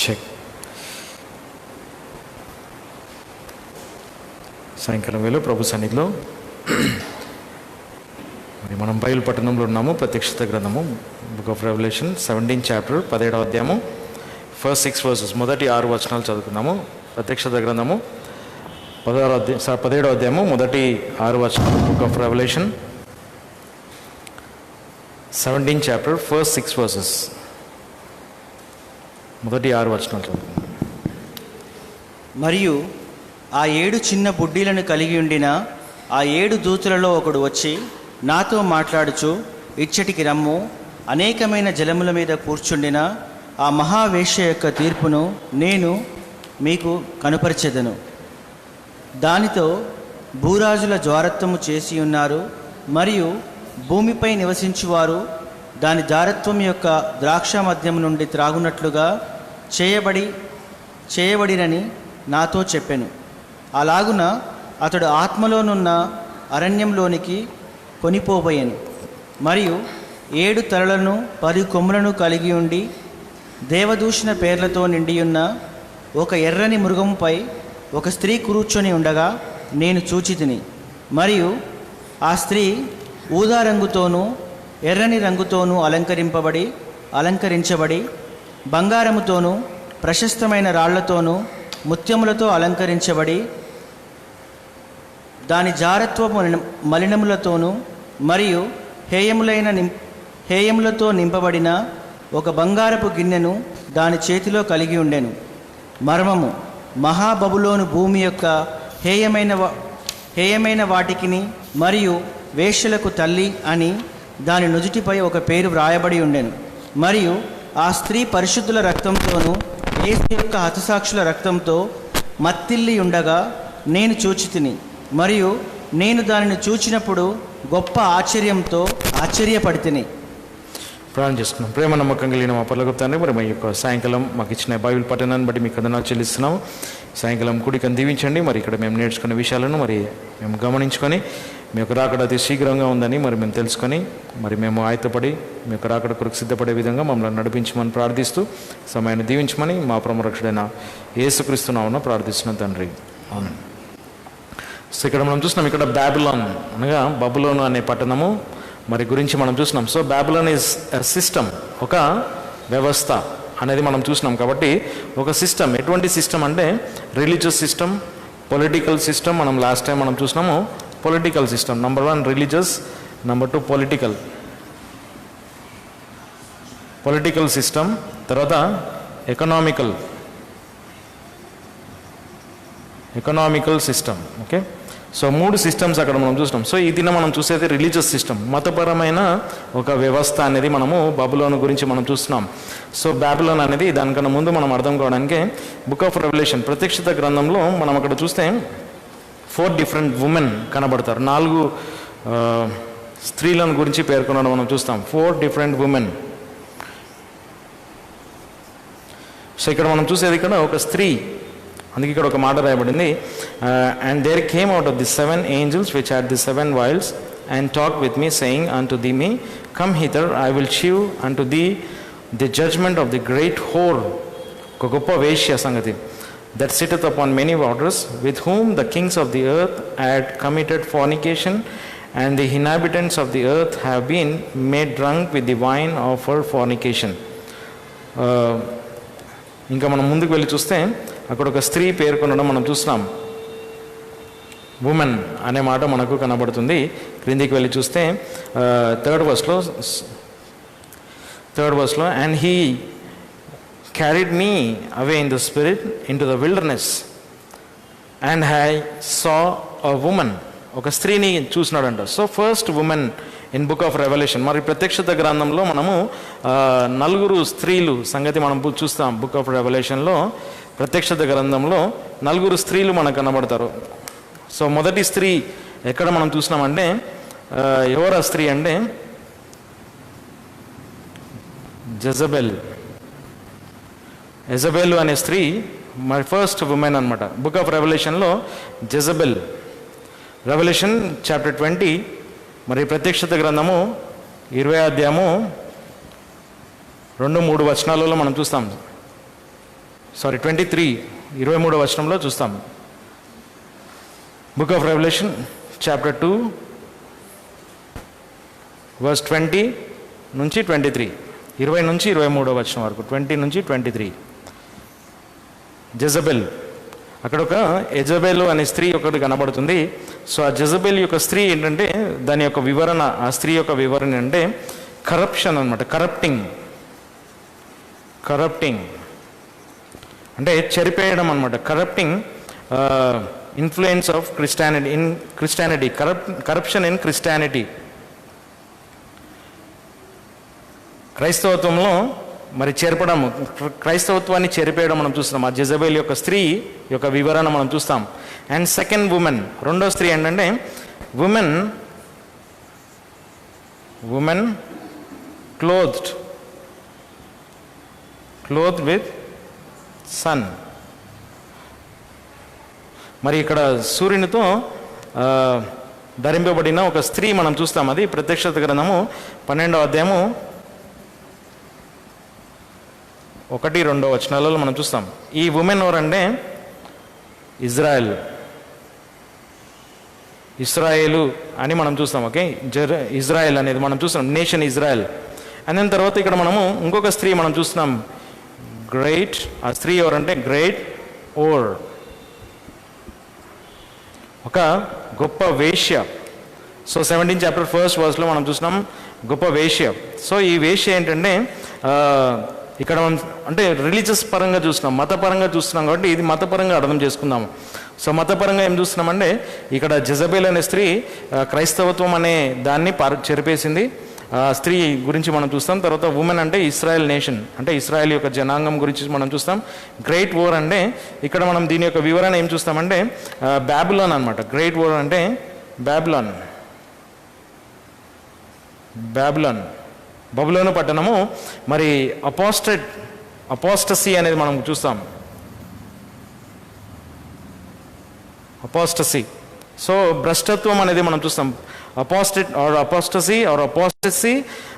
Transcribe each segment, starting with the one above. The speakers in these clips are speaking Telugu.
చెక్. సాయంకాలం వేళ ప్రభు సన్నిధిలో మరి మనం బైబిల్ పట్టణంలో ఉన్నాము. ప్రత్యక్షత గ్రంథము book of revelation 17th chapter 17వ అధ్యాయము ఫస్ట్ 6 verses మొదటి 6 వచనాలు చదువుకున్నాము. ప్రత్యక్షత గ్రంథము 17వ అధ్యాయము మొదటి 6 వచనాలు. Book of revelation 17th chapter first 6 verses మొదటి 6 వచనాలు చదువుకున్నాము. మరియు ఆ 7 చిన్న బుడ్డీలను కలిగి ఉండిన ఆ 7 దూతలలో ఒకడు వచ్చి నాతో మాట్లాడుచు, ఇచ్చటికి రమ్ము, అనేకమైన జలముల మీద కూర్చుండిన ఆ మహావేశ్య యొక్క తీర్పును నేను మీకు కనుపరిచెదను. దానితో భూరాజుల జారత్వము చేసి ఉన్నారు, మరియు భూమిపై నివసించువారు దాని జారత్వం యొక్క ద్రాక్ష మద్యం నుండి త్రాగునట్లుగా చేయబడినని నాతో చెప్పెను. అలాగున అతడు ఆత్మలోనున్న అరణ్యంలోనికి కొనిపోబోయెను. మరియు 7 తలలను 10 కొమ్ములను కలిగి ఉండి దేవదూషణ పేర్లతో నిండియున్న ఒక ఎర్రని మృగముపై ఒక స్త్రీ కూర్చొని ఉండగా నేను చూచితిని. మరియు ఆ స్త్రీ ఊదా రంగుతోనూ ఎర్రని రంగుతోనూ అలంకరించబడి బంగారముతోనూ ప్రశస్తమైన రాళ్లతోనూ ముత్యములతో అలంకరించబడి దాని జారత్వపు మలినములతోనూ మరియు హేయములతో నింపబడిన ఒక బంగారపు గిన్నెను దాని చేతిలో కలిగి ఉండెను. మర్మము: మహాబబులోను భూమి యొక్క హేయమైన వాటికిని మరియు వేశ్యలకు తల్లి అని దాని నుదుటిపై ఒక పేరు వ్రాయబడి ఉండెను. మరియు ఆ స్త్రీ పరిశుద్ధుల రక్తంతోనూ యేసు యొక్క హతసాక్షుల రక్తంతో మత్తిల్లి ఉండగా నేను చూచితిని. మరియు నేను దానిని చూచినప్పుడు గొప్ప ఆశ్చర్యంతో ఆశ్చర్యపడితిని. ప్రార్థన చేసుకున్నాం. ప్రేమ నమ్మకం కలిగిన మా పరలోకపు తండ్రి, మరి మా యొక్క సాయంకాలం మాకు ఇచ్చిన బైబిల్ పఠనాన్ని బట్టి మీకు వందనాలు చెల్లిస్తున్నాము. సాయంకాలం కూడికను దీవించండి. మరి ఇక్కడ మేము నేర్చుకున్న విషయాలను మరి మేము గమనించుకొని మీ యొక్క రాకడ అతి శీఘ్రంగా ఉందని మరి మేము తెలుసుకొని మరి మేము ఆయత్తపడి మీ యొక్క రాకడ కొరకు సిద్ధపడే విధంగా మమ్మల్ని నడిపించమని ప్రార్థిస్తూ సమయాన్ని దీవించమని మా ప్రమరక్షుడైన యేసుక్రీస్తు నామమున ప్రార్థిస్తున్నాం తండ్రి, ఆమేన్. సో ఇక్కడ మనం చూస్తున్నాం, ఇక్కడ బాబిలోన్ అనగా బబులోను అనే పట్టణము మరి గురించి మనం చూస్తున్నాం. సో బాబిలోన్ ఈజ్ సిస్టమ్, ఒక వ్యవస్థ అనేది మనం చూసినాం. కాబట్టి ఒక సిస్టమ్, ఎటువంటి సిస్టమ్ అంటే రిలీజియస్ సిస్టమ్, పొలిటికల్ సిస్టమ్. మనం లాస్ట్ టైం మనం చూసినాము political system. Number 1 religious, number 2 political system, తర్వాత economical system. Okay, so 3 systems అక్కడ మనం చూసినాం. సో ఈ దిన మనం చూసేది రిలీజియస్ సిస్టమ్, మతపరమైన ఒక వ్యవస్థ అనేది మనము బబులోను గురించి మనం చూస్తున్నాం. సో బాబిలోన్ అనేది దానికన్నా ముందు మనం అర్థం కావడానికి బుక్ ఆఫ్ రెవల్యూషన్ ప్రత్యక్షత గ్రంథంలో మనం అక్కడ చూస్తే 4 different ఉమెన్ కనబడతారు. 4 స్త్రీలను గురించి పేర్కొనడం మనం చూస్తాం. 4 different women. సో ఇక్కడ మనం చూసేది ఇక్కడ ఒక స్త్రీ, అందుకే ఇక్కడ ఒక మాట రాయబడింది, and there came out of the 7 angels which had the 7 vials and talked with me saying unto thee me, come hither, I will shew unto thee the judgment of the great whore, ఒక గొప్ప వేశ్య సంగతి, that sitteth upon many waters, with whom the kings of the earth had committed fornication, and the inhabitants of the earth have been made drunk with the wine of her fornication. ఇంకా మనం ముందుకు వెళ్ళి చూస్తే అక్కడ ఒక స్త్రీ పేర్కొనడం మనం చూస్తున్నాం. ఉమెన్ అనే మాట మనకు కనబడుతుంది. క్రిందికి వెళ్ళి చూస్తే third వర్స్లో and he carried me away in the spirit into the wilderness and I saw a woman, ఒక స్త్రీని చూసినాడంట. So first woman in book of revelation. మరి ప్రత్యక్షత గ్రంథంలో మనము 4 స్త్రీలు సంగతి మనం చూస్తాం. బుక్ ఆఫ్ రెవల్యూషన్లో ప్రత్యక్షత గ్రంథంలో 4 స్త్రీలు మనకు కనబడతారు. సో మొదటి స్త్రీ ఎక్కడ మనం చూసినామంటే ఎవరు ఆ స్త్రీ అంటే జెజబెల్ అనే స్త్రీ మరి ఫస్ట్ ఉమెన్ అనమాట. బుక్ ఆఫ్ రెవల్యూషన్లో జెజబెల్. రెవల్యూషన్ చాప్టర్ 20 మరి ప్రత్యక్షత గ్రంథము 20వ అధ్యాయము 2-3 వచనాలలో మనం చూస్తాం. 23, 23వ వచనంలో చూస్తాం. Book of Revelation chapter 2 verse 20 నుంచి 23, 20 నుంచి 23వ వచనం వరకు, 20 నుంచి 23. జెజబెల్, అక్కడ ఒక ఎజబెల్ అనే స్త్రీ ఒకటి కనబడుతుంది. సో ఆ జెజబెల్ యొక్క స్త్రీ ఏంటంటే దాని యొక్క వివరణ, ఆ స్త్రీ యొక్క వివరణ అంటే కరప్షన్ అనమాట. కరప్టింగ్ అంటే చెరిపేయడం అనమాట. Corrupting influence of Christianity, corruption in Christianity. క్రైస్తవత్వంలో మరి చేర్పడం, క్రైస్తవత్వాన్ని చెరిపేయడం మనం చూస్తున్నాం. ఆ జెజబెల్ యొక్క స్త్రీ యొక్క వివరణ మనం చూస్తాం. అండ్ సెకండ్ ఉమెన్, రెండో స్త్రీ ఏంటంటే ఉమెన్ క్లోత్డ్ విత్ సన్. మరి ఇక్కడ సూర్యునితో ధరింపబడిన ఒక స్త్రీ మనం చూస్తాం. అది ప్రత్యక్షత గ్రంథము 12వ అధ్యాయము 1-2 వచనాలలో మనం చూస్తాం. ఈ ఉమెన్ ఎవరంటే ఇస్రాయేలు అని మనం చూస్తాం. ఓకే, ఇజ్రాయెల్ అనేది మనం చూస్తాం, నేషన్ ఇజ్రాయెల్. అండ్ దాని తర్వాత ఇక్కడ మనము ఇంకొక స్త్రీ మనం చూస్తున్నాం, గ్రేట్. ఆ స్త్రీ ఎవరంటే గ్రేట్ ఓర్, ఒక గొప్ప వేశ్య. సో 17 చాప్టర్ 1st వర్స్లో మనం చూసినాం గొప్ప వేశ్య. సో ఈ వేశ్య ఏంటంటే ఇక్కడ మనం అంటే రిలీజియస్ పరంగా చూస్తున్నాం, మతపరంగా చూస్తున్నాం కాబట్టి ఇది మతపరంగా అర్థం చేసుకుందాము. సో మతపరంగా ఏం చూస్తున్నామంటే ఇక్కడ జెజబెల్ అనే స్త్రీ క్రైస్తవత్వం అనే దాన్ని చెరిపేసింది. స్త్రీ గురించి మనం చూస్తాం. తర్వాత ఉమెన్ అంటే ఇస్రాయెల్ నేషన్, అంటే ఇస్రాయెల్ యొక్క జనాంగం గురించి మనం చూస్తాం. గ్రేట్ ఓర్ అంటే ఇక్కడ మనం దీని యొక్క వివరణ ఏం చూస్తామంటే బాబిలోన్ అనమాట. గ్రేట్ ఓర్ అంటే బాబిలోన్ బబులోను పట్టణము. మరి అపోస్టసీ అనేది మనం చూస్తాం. అపోస్టసీ, సో భ్రష్టత్వం అనేది మనం చూస్తాం.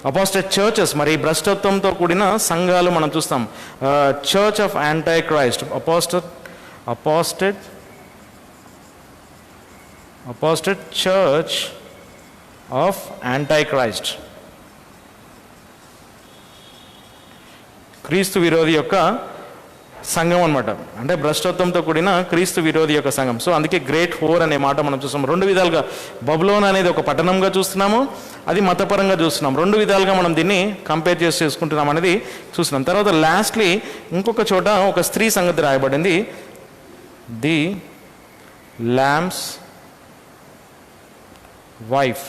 అపోస్టేట్ చర్చెస్, మరి భ్రష్టత్వంతో కూడిన సంఘాలు మనం చూస్తాం. Church of antichrist, apostate church of antichrist, క్రీస్తు విరోధి యొక్క సంఘం అనమాట. అంటే భ్రష్టత్వంతో కూడిన క్రీస్తు విరోధి యొక్క సంఘం. సో అందుకే గ్రేట్ హోర్ అనే మాట మనం చూస్తాం. రెండు విధాలుగా బబులోన్ అనేది ఒక పట్టణంగా చూస్తున్నాము, అది మతపరంగా చూస్తున్నాం. రెండు విధాలుగా మనం దీన్ని కంపేర్ చేసుకుంటున్నాం అనేది చూస్తున్నాం. తర్వాత లాస్ట్లీ ఇంకొక చోట ఒక స్త్రీ సంగతి రాయబడింది, ది ల్యాంబ్స్ వైఫ్,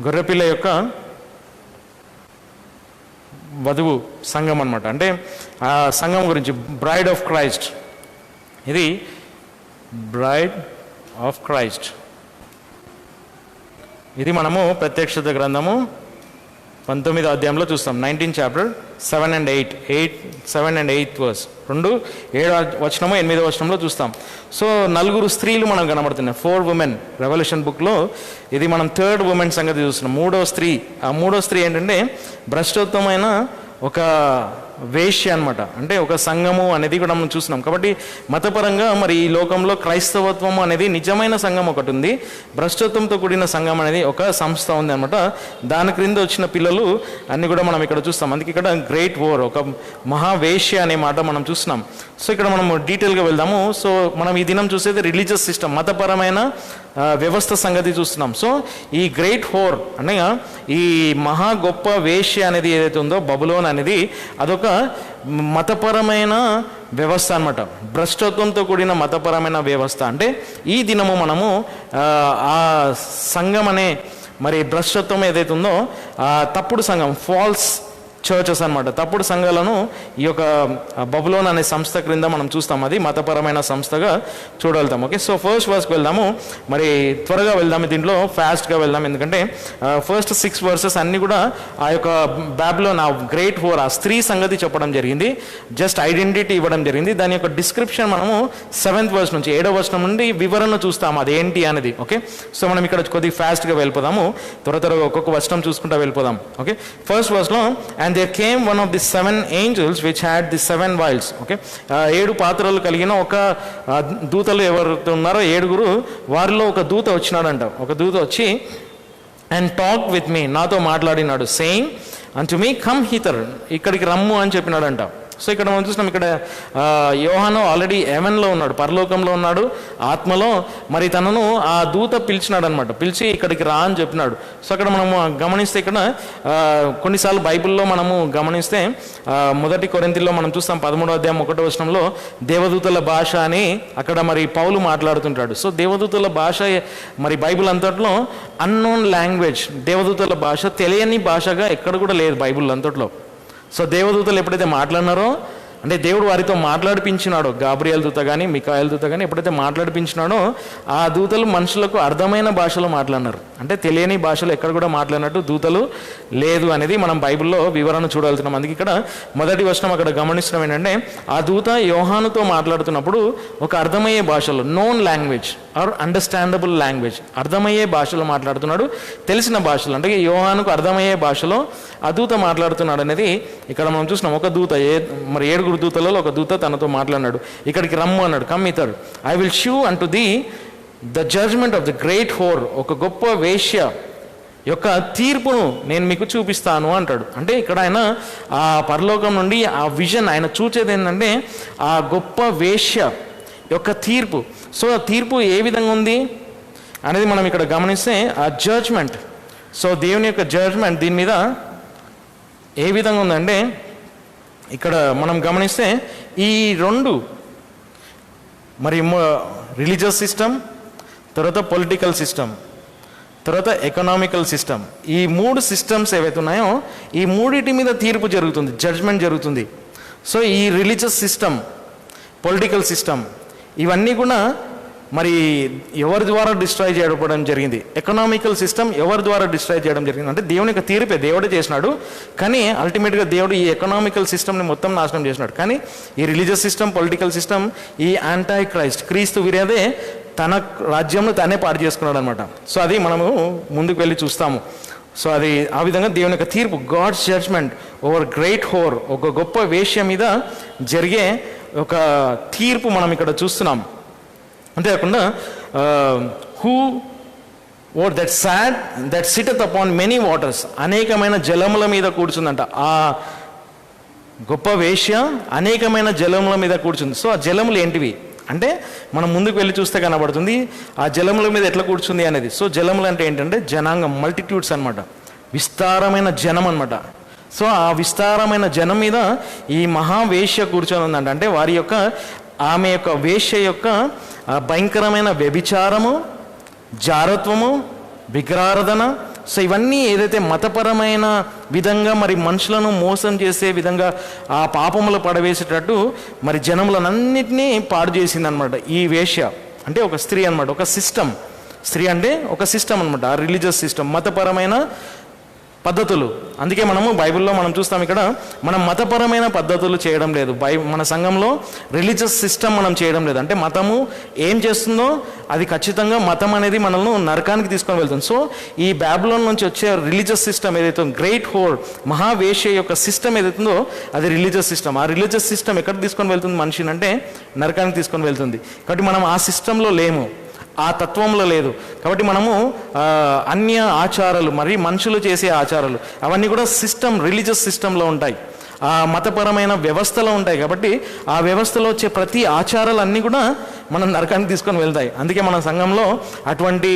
గొర్రెపిల్ల యొక్క వధువు సంఘం అనమాట. అంటే ఆ సంఘం గురించి బ్రైడ్ ఆఫ్ క్రైస్ట్, ఇది బ్రైడ్ ఆఫ్ క్రైస్ట్. ఇది మనము ప్రత్యక్షత గ్రంథము 19వ అధ్యాయంలో చూస్తాం. 19 చాప్టర్ 7 and 8 వర్స్, 7వ వచనము 8వ వచనంలో చూస్తాం. సో 4 స్త్రీలు మనం కనబడుతున్నాయి, 4 ఉమెన్. రెవల్యూషన్ బుక్లో ఇది మనం 3rd ఉమెన్ సంగతి చూస్తున్నాం. 3వ స్త్రీ. ఆ 3వ స్త్రీ ఏంటంటే భ్రష్టత్వమైన ఒక వేశ్య అనమాట. అంటే ఒక సంఘము అనేది కూడా మనం చూస్తున్నాం. కాబట్టి మతపరంగా మరి ఈ లోకంలో క్రైస్తవత్వం అనేది నిజమైన సంఘం ఒకటి ఉంది, భ్రష్టత్వంతో కూడిన సంఘం అనేది ఒక సంస్థ ఉంది అనమాట. దాని క్రింద వచ్చిన పిల్లలు అన్ని కూడా మనం ఇక్కడ చూస్తాం. అందుకే ఇక్కడ గ్రేట్ ఓర్, ఒక మహావేశ్య అనే మాట మనం చూస్తున్నాం. సో ఇక్కడ మనం డీటెయిల్గా వెళ్దాము. సో మనం ఈ దినం చూసేది రిలీజియస్ సిస్టమ్, మతపరమైన వ్యవస్థ సంగతి చూస్తున్నాం. సో ఈ గ్రేట్ హోర్ అనగా ఈ మహా గొప్ప వేశ్య అనేది ఏదైతే ఉందో బబులోన్ అనేది అదొక మతపరమైన వ్యవస్థ అనమాట. భ్రష్టత్వంతో కూడిన మతపరమైన వ్యవస్థ. అంటే ఈ దినము మనము ఆ సంఘం అనే మరి భ్రష్టత్వం ఏదైతే ఉందో తప్పుడు సంఘం, ఫాల్స్ చర్చెస్ అనమాట, తప్పుడు సంఘాలను ఈ యొక్క బబులోన్ అనే సంస్థ క్రింద మనం చూస్తాం. అది మతపరమైన సంస్థగా చూడగలుగుతాం. ఓకే, సో ఫస్ట్ వర్స్కి వెళ్దాము. మరి త్వరగా వెళ్దాము, దీంట్లో ఫాస్ట్గా వెళ్దాం. ఎందుకంటే ఫస్ట్ 6 వర్సెస్ అన్నీ కూడా ఆ యొక్క బాబులోన్, ఆ గ్రేట్ హోర్, ఆ స్త్రీ సంగతి చెప్పడం జరిగింది. జస్ట్ ఐడెంటిటీ ఇవ్వడం జరిగింది. దాని యొక్క డిస్క్రిప్షన్ మనము 7th వర్స్ నుంచి 7వ వచనం నుండి వివరణ చూస్తాము, అదేంటి అనేది. ఓకే, సో మనం ఇక్కడ కొద్దిగా ఫాస్ట్గా వెళ్ళిపోదాము, త్వరగా ఒక్కొక్క వచనం చూసుకుంటూ వెళ్ళిపోదాం. ఓకే, ఫస్ట్ వర్స్లో, and and there came one of the 7 angels which had the 7 vials. Okay, 7 పాత్రలు కలిగిన ఒక దూతలు ఎవరైతే ఉన్నారో 7 వారిలో ఒక దూత వచ్చినాడంట. ఒక దూత వచ్చి అండ్ టాక్ విత్ మీ, నాతో మాట్లాడినాడు, సేయింగ్ అంటు మీ కమ్ హితర్, ఇక్కడికి రమ్ము అని చెప్పినాడంట. సో ఇక్కడ మనం చూసినాం, ఇక్కడ యోహాను ఆల్రెడీ హెవెన్లో ఉన్నాడు, పరలోకంలో ఉన్నాడు ఆత్మలో. మరి తనను ఆ దూత పిలిచినాడు అనమాట, పిలిచి ఇక్కడికి రా అని చెప్పినాడు. సో అక్కడ మనము గమనిస్తే ఇక్కడ కొన్నిసార్లు బైబిల్లో మనము గమనిస్తే 1 కొరింథీలో మనం చూస్తాం 13వ అధ్యాయం 1వ వచనంలో దేవదూతల భాష అని అక్కడ మరి పౌలు మాట్లాడుతుంటాడు. సో దేవదూతల భాష మరి బైబిల్ అంతట్లో అన్నోన్ లాంగ్వేజ్, దేవదూతల భాష తెలియని భాషగా ఎక్కడ కూడా లేదు బైబిల్ అంతట్లో. సో దేవదూతలు ఎప్పుడైతే మాట్లాడినారో, అంటే దేవుడు వారితో మాట్లాడిపించినాడో, గాబ్రియల్ దూత కానీ మికాయల్ దూత కానీ ఎప్పుడైతే మాట్లాడిపించినాడో ఆ దూతలు మనుషులకు అర్థమైన భాషలో మాట్లాడినారు. అంటే తెలియని భాషలో ఎక్కడ కూడా మాట్లాడినట్టు దూతలు లేదు అనేది మనం బైబిల్లో వివరణ చూడాల్సినాం. అందుకే ఇక్కడ 1వ వచనం అక్కడ గమనిస్తున్నాం ఏంటంటే, ఆ దూత యోహానుతో మాట్లాడుతున్నప్పుడు ఒక అర్థమయ్యే భాషలో, known language or understandable language, అర్థమయ్యే భాషలో మాట్లాడుతున్నాడు, తెలిసిన భాషలో, అంటే యోహానుకు అర్థమయ్యే భాషలో ఆ దూత మాట్లాడుతున్నాడు అనేది ఇక్కడ మనం చూసినాం. ఒక దూత మరి 7 దూతలలో ఒక దూత తనతో మాట్లాడినాడు, ఇక్కడికి రమ్ము అన్నాడు, come hither, I will show unto the the judgement of the great whore, ఒక గొప్ప వేశ్య యొక్క తీర్పును నేను మీకు చూపిస్తాను అంటాడు. అంటే ఇక్కడ ఆయన ఆ పరలోకం నుండి ఆ విజన్ ఆయన చూచేది ఏంటంటే ఆ గొప్ప వేశ్య యొక్క తీర్పు. సో ఆ తీర్పు ఏ విధంగా ఉంది అనేది మనం ఇక్కడ గమనిస్తే ఆ జడ్జ్మెంట్, సో దేవుని యొక్క జడ్జ్మెంట్ దీని మీద ఏ విధంగా ఉందంటే ఇక్కడ మనం గమనిస్తే ఈ 2 మరి రిలీజియస్ సిస్టమ్, తర్వాత పొలిటికల్ సిస్టమ్, తర్వాత ఎకనామికల్ సిస్టమ్, ఈ 3 సిస్టమ్స్ ఏవైతే ఉన్నాయో ఈ 3 మీద తీర్పు జరుగుతుంది, జడ్జ్మెంట్ జరుగుతుంది. సో ఈ రిలీజియస్ సిస్టమ్, పొలిటికల్ సిస్టమ్ ఇవన్నీ కూడా మరి ఎవరి ద్వారా డిస్ట్రాయ్ చేయడం జరిగింది. ఎకనామికల్ సిస్టమ్ ఎవరి ద్వారా డిస్ట్రాయ్ చేయడం జరిగింది అంటే దేవుని యొక్క తీర్పే, దేవుడే చేసినాడు. కానీ అల్టిమేట్గా దేవుడు ఈ ఎకనామికల్ సిస్టమ్ని మొత్తం నాశనం చేసినాడు. కానీ ఈ రిలీజియస్ సిస్టమ్, పొలిటికల్ సిస్టమ్, ఈ యాంటై క్రీస్తు విరేదే తన రాజ్యంలో తనే పాడు చేసుకున్నాడు అనమాట. సో అది మనము ముందుకు వెళ్ళి చూస్తాము. సో అది ఆ విధంగా దేవుని యొక్క తీర్పు, God's judgement over great whore, ఒక గొప్ప వేశ్య మీద జరిగే ఒక తీర్పు మనం ఇక్కడ చూస్తున్నాం. అంతేకాకుండా whore that sat that sitteth upon many waters, అనేకమైన జలముల మీద కూర్చుందంట. ఆ గొప్ప వేశ్య అనేకమైన జలముల మీద కూర్చుంది. సో ఆ జలములు ఏంటివి అంటే మనం ముందుకు వెళ్ళి చూస్తే కనబడుతుంది ఆ జలముల మీద ఎట్లా కూర్చుంది అనేది. సో జలములు అంటే ఏంటంటే జనాంగం, మల్టిట్యూడ్స్ అనమాట, విస్తారమైన జనం అనమాట. సో ఆ విస్తారమైన జనం మీద ఈ మహావేశ్య కూర్చొని ఉందంట. అంటే వారి యొక్క ఆమె యొక్క వేశ్య యొక్క భయంకరమైన వ్యభిచారము, జారత్వము, విగ్రహారాధన, సో ఇవన్నీ ఏదైతే మతపరమైన విధంగా మరి మనుషులను మోసం చేసే విధంగా ఆ పాపములు పడవేసేటట్టు మరి జనములనన్నిటినీ పాడు చేసింది అనమాట ఈ వేశ్య. అంటే ఒక స్త్రీ అనమాట, ఒక సిస్టమ్. స్త్రీ అంటే ఒక సిస్టమ్ అనమాట, ఆ రిలీజియస్ సిస్టమ్, మతపరమైన పద్ధతులు. అందుకే మనము బైబిల్లో మనం చూస్తాం, ఇక్కడ మనం మతపరమైన పద్ధతులు చేయడం లేదు. మన సంఘంలో రిలీజియస్ సిస్టమ్ మనం చేయడం లేదు. అంటే మతము ఏం చేస్తుందో అది ఖచ్చితంగా మతం అనేది మనల్ని నరకానికి తీసుకొని వెళ్తుంది. సో ఈ బాబిలోన్ నుంచి వచ్చే రిలీజియస్ సిస్టమ్ ఏదైతే గ్రేట్ హోర్, మహావేశ్య యొక్క సిస్టమ్ ఏదైతుందో అది రిలీజియస్ సిస్టమ్. ఆ రిలీజియస్ సిస్టమ్ ఎక్కడ తీసుకొని వెళ్తుంది మనిషిని అంటే నరకానికి తీసుకొని వెళ్తుంది. కాబట్టి మనం ఆ సిస్టంలో లేము, ఆ తత్వంలో లేదు. కాబట్టి మనము అన్య ఆచారాలు, మరి మనుషులు చేసే ఆచారాలు అవన్నీ కూడా సిస్టమ్, రిలీజియస్ సిస్టంలో ఉంటాయి, ఆ మతపరమైన వ్యవస్థలో ఉంటాయి. కాబట్టి ఆ వ్యవస్థలో వచ్చే ప్రతి ఆచారాలు అన్నీ కూడా మనం నరకానికి తీసుకొని వెళ్తాయి. అందుకే మన సంఘంలో అటువంటి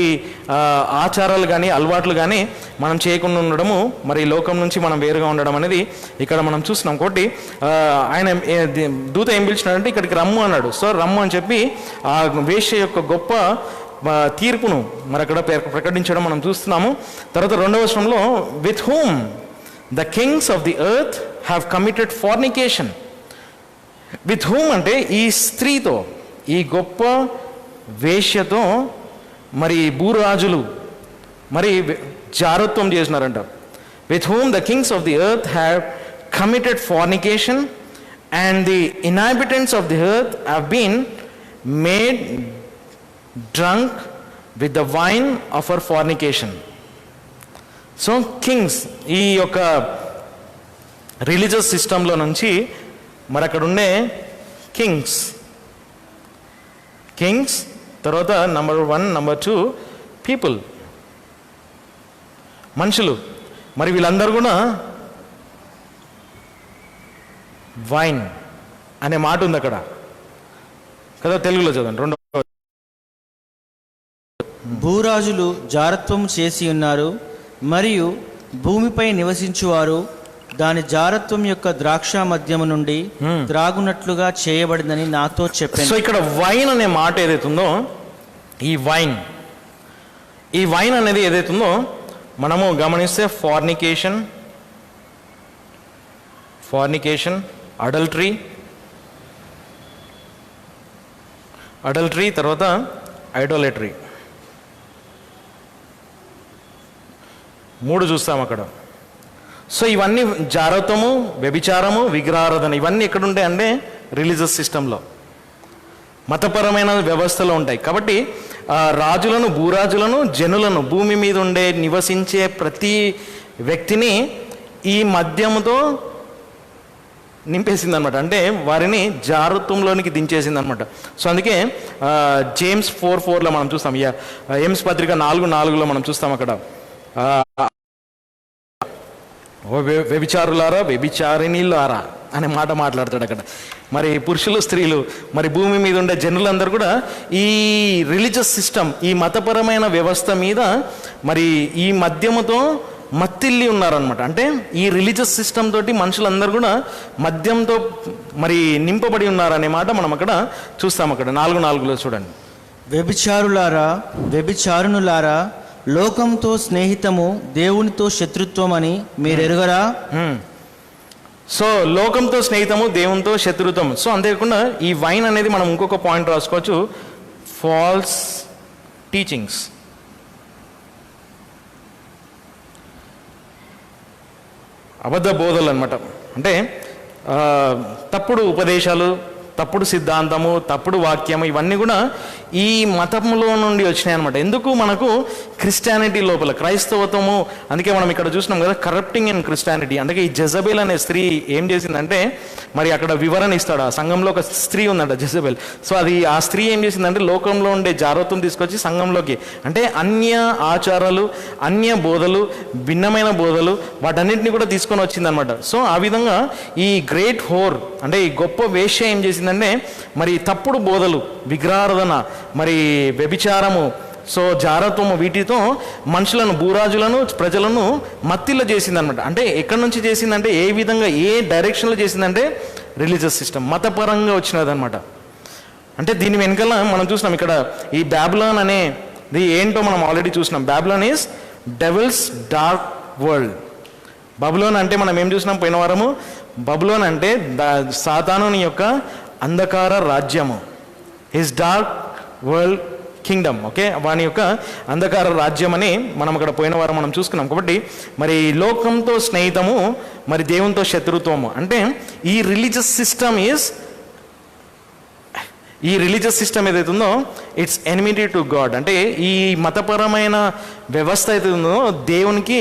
ఆచారాలు కానీ అలవాట్లు కానీ మనం చేయకుండా ఉండడము, మరి లోకం నుంచి మనం వేరుగా ఉండడం అనేది ఇక్కడ మనం చూస్తున్నాం. కాబట్టి ఆయన దూత ఏం పిలిచినాడంటే ఇక్కడికి రమ్ము అన్నాడు. సో రమ్ము అని చెప్పి ఆ వేశ్య యొక్క గొప్ప తీర్పును మరి అక్కడ ప్రకటించడం మనం చూస్తున్నాము. తర్వాత 2వ వచనంలో with whom the kings of the earth have committed fornication. With whom అంటే ఈ స్త్రీతో, ఈ గొప్ప వేశ్యతో మరి భూరాజులు మరి జారత్వం చేసినారంట. With whom the kings of the earth have committed fornication and the inhabitants of the earth have been made drunk with the wine of her fornication. So kings, ఈ యొక్క రిలీజియస్ సిస్టంలో నుంచి మరి అక్కడ ఉండే కింగ్స్, తర్వాత నంబర్ 1, నంబర్ 2 పీపుల్, మనుషులు. మరి వీళ్ళందరూ కూడా వైన్ అనే మాట ఉంది అక్కడ కదా, తెలుగులో చదవండి. రెండో, భూరాజులు జారత్వం చేసి ఉన్నారు, మరియు భూమిపై నివసించువారు దాని జారత్వం యొక్క ద్రాక్ష మద్యము నుండి త్రాగునట్లుగా చేయబడిందని నాతో చెప్పాను. సో ఇక్కడ వైన్ అనే మాట ఏదైతుందో, ఈ వైన్ అనేది ఏదైతుందో మనము గమనిస్తే ఫార్నికేషన్, అడల్టరీ, తర్వాత ఐడోలేటరీ, 3 చూస్తాం అక్కడ. సో ఇవన్నీ జారత్వము, వ్యభిచారము, విగ్రహారాధన, ఇవన్నీ ఎక్కడ ఉంటాయి అంటే రిలీజియస్ సిస్టంలో, మతపరమైన వ్యవస్థలో ఉంటాయి. కాబట్టి రాజులను, భూరాజులను, జనులను, భూమి మీద ఉండే నివసించే ప్రతి వ్యక్తిని ఈ మద్యముతో నింపేసింది అనమాట. అంటే వారిని జారత్వంలోనికి దించేసింది అనమాట. సో అందుకే జేమ్స్ 4:4లో మనం చూస్తాం, ఎమ్స్ పత్రిక 4:4లో మనం చూస్తాం అక్కడ, వ్యభిచారులారా, వ్యభిచారిణీలారా అనే మాట మాట్లాడతాడు అక్కడ. మరి పురుషులు, స్త్రీలు, మరి భూమి మీద ఉండే జనులందరూ కూడా ఈ రిలీజియస్ సిస్టమ్, ఈ మతపరమైన వ్యవస్థ మీద మరి ఈ మద్యముతో మత్తిల్లి ఉన్నారనమాట. అంటే ఈ రిలీజియస్ సిస్టమ్ తోటి మనుషులందరూ కూడా మద్యంతో మరి నింపబడి ఉన్నారనే మాట మనం అక్కడ చూస్తాం. అక్కడ 4:4లో చూడండి. వ్యభిచారునులారా, లోకంతో స్నేహితము దేవునితో శత్రుత్వం అని మీరెరుగరా? సో లోకంతో స్నేహితము, దేవునితో శత్రుత్వం. సో అంతేకాకుండా ఈ వైన్ అనేది మనం ఇంకొక పాయింట్ రాసుకోవచ్చు, ఫాల్స్ టీచింగ్స్. అబద్ధ బోధలు అనమాట. అంటే తప్పుడు ఉపదేశాలు, తప్పుడు సిద్ధాంతము, తప్పుడు వాక్యము, ఇవన్నీ కూడా ఈ మతంలో నుండి వచ్చినాయి అనమాట. ఎందుకు మనకు క్రిస్టియానిటీ లోపల క్రైస్తవత్వము, అందుకే మనం ఇక్కడ చూసినాం కదా, కరప్టింగ్ ఇన్ క్రిస్టియానిటీ. అందుకే ఈ జెజబెల్ అనే స్త్రీ ఏం చేసిందంటే, మరి అక్కడ వివరణ ఇస్తాడు, ఆ సంఘంలో ఒక స్త్రీ ఉందంట జెజబెల్. సో ఆ స్త్రీ ఏం చేసిందంటే లోకంలో ఉండే జారత్వం తీసుకొచ్చి సంఘంలోకి, అంటే అన్య ఆచారాలు, అన్య బోధలు, భిన్నమైన బోధలు, వాటన్నిటిని కూడా తీసుకొని వచ్చిందనమాట. సో ఆ విధంగా ఈ గ్రేట్ హోర్, అంటే ఈ గొప్ప వేశ్య ఏం చేసిందంటే మరి తప్పుడు బోధలు, విగ్రహారాధన, మరి వ్యభిచారము, సో జారత్వము, వీటితో మనుషులను, భూరాజులను, ప్రజలను మత్తిలో చేసిందనమాట. అంటే ఎక్కడి నుంచి చేసిందంటే, ఏ విధంగా, ఏ డైరెక్షన్లో చేసిందంటే రిలీజియస్ సిస్టమ్, మతపరంగా వచ్చినదనమాట. అంటే దీని వెనకాల మనం చూసినాం ఇక్కడ ఈ బ్యాబిలాన్ అనేది ఏంటో మనం ఆల్రెడీ చూసినాం. Babylon is devils dark world. Babylon అంటే మనం ఏం చూసినాం పోయిన వారము, బబులోన్ అంటే సాతానుని యొక్క అంధకార రాజ్యము, his dark world Kingdom. Okay, వాని యొక్క అంధకార రాజ్యం అని మనం అక్కడ పోయిన వారం మనం చూసుకున్నాం. కాబట్టి మరి లోకంతో స్నేహితము, మరి దేవునితో శత్రుత్వము. అంటే ఈ రిలీజియస్ సిస్టమ్ ఏదైతే ఉందో ఇట్స్ ఎనిమిటీ టు గాడ్. అంటే ఈ మతపరమైన వ్యవస్థ అయితే ఉందో దేవునికి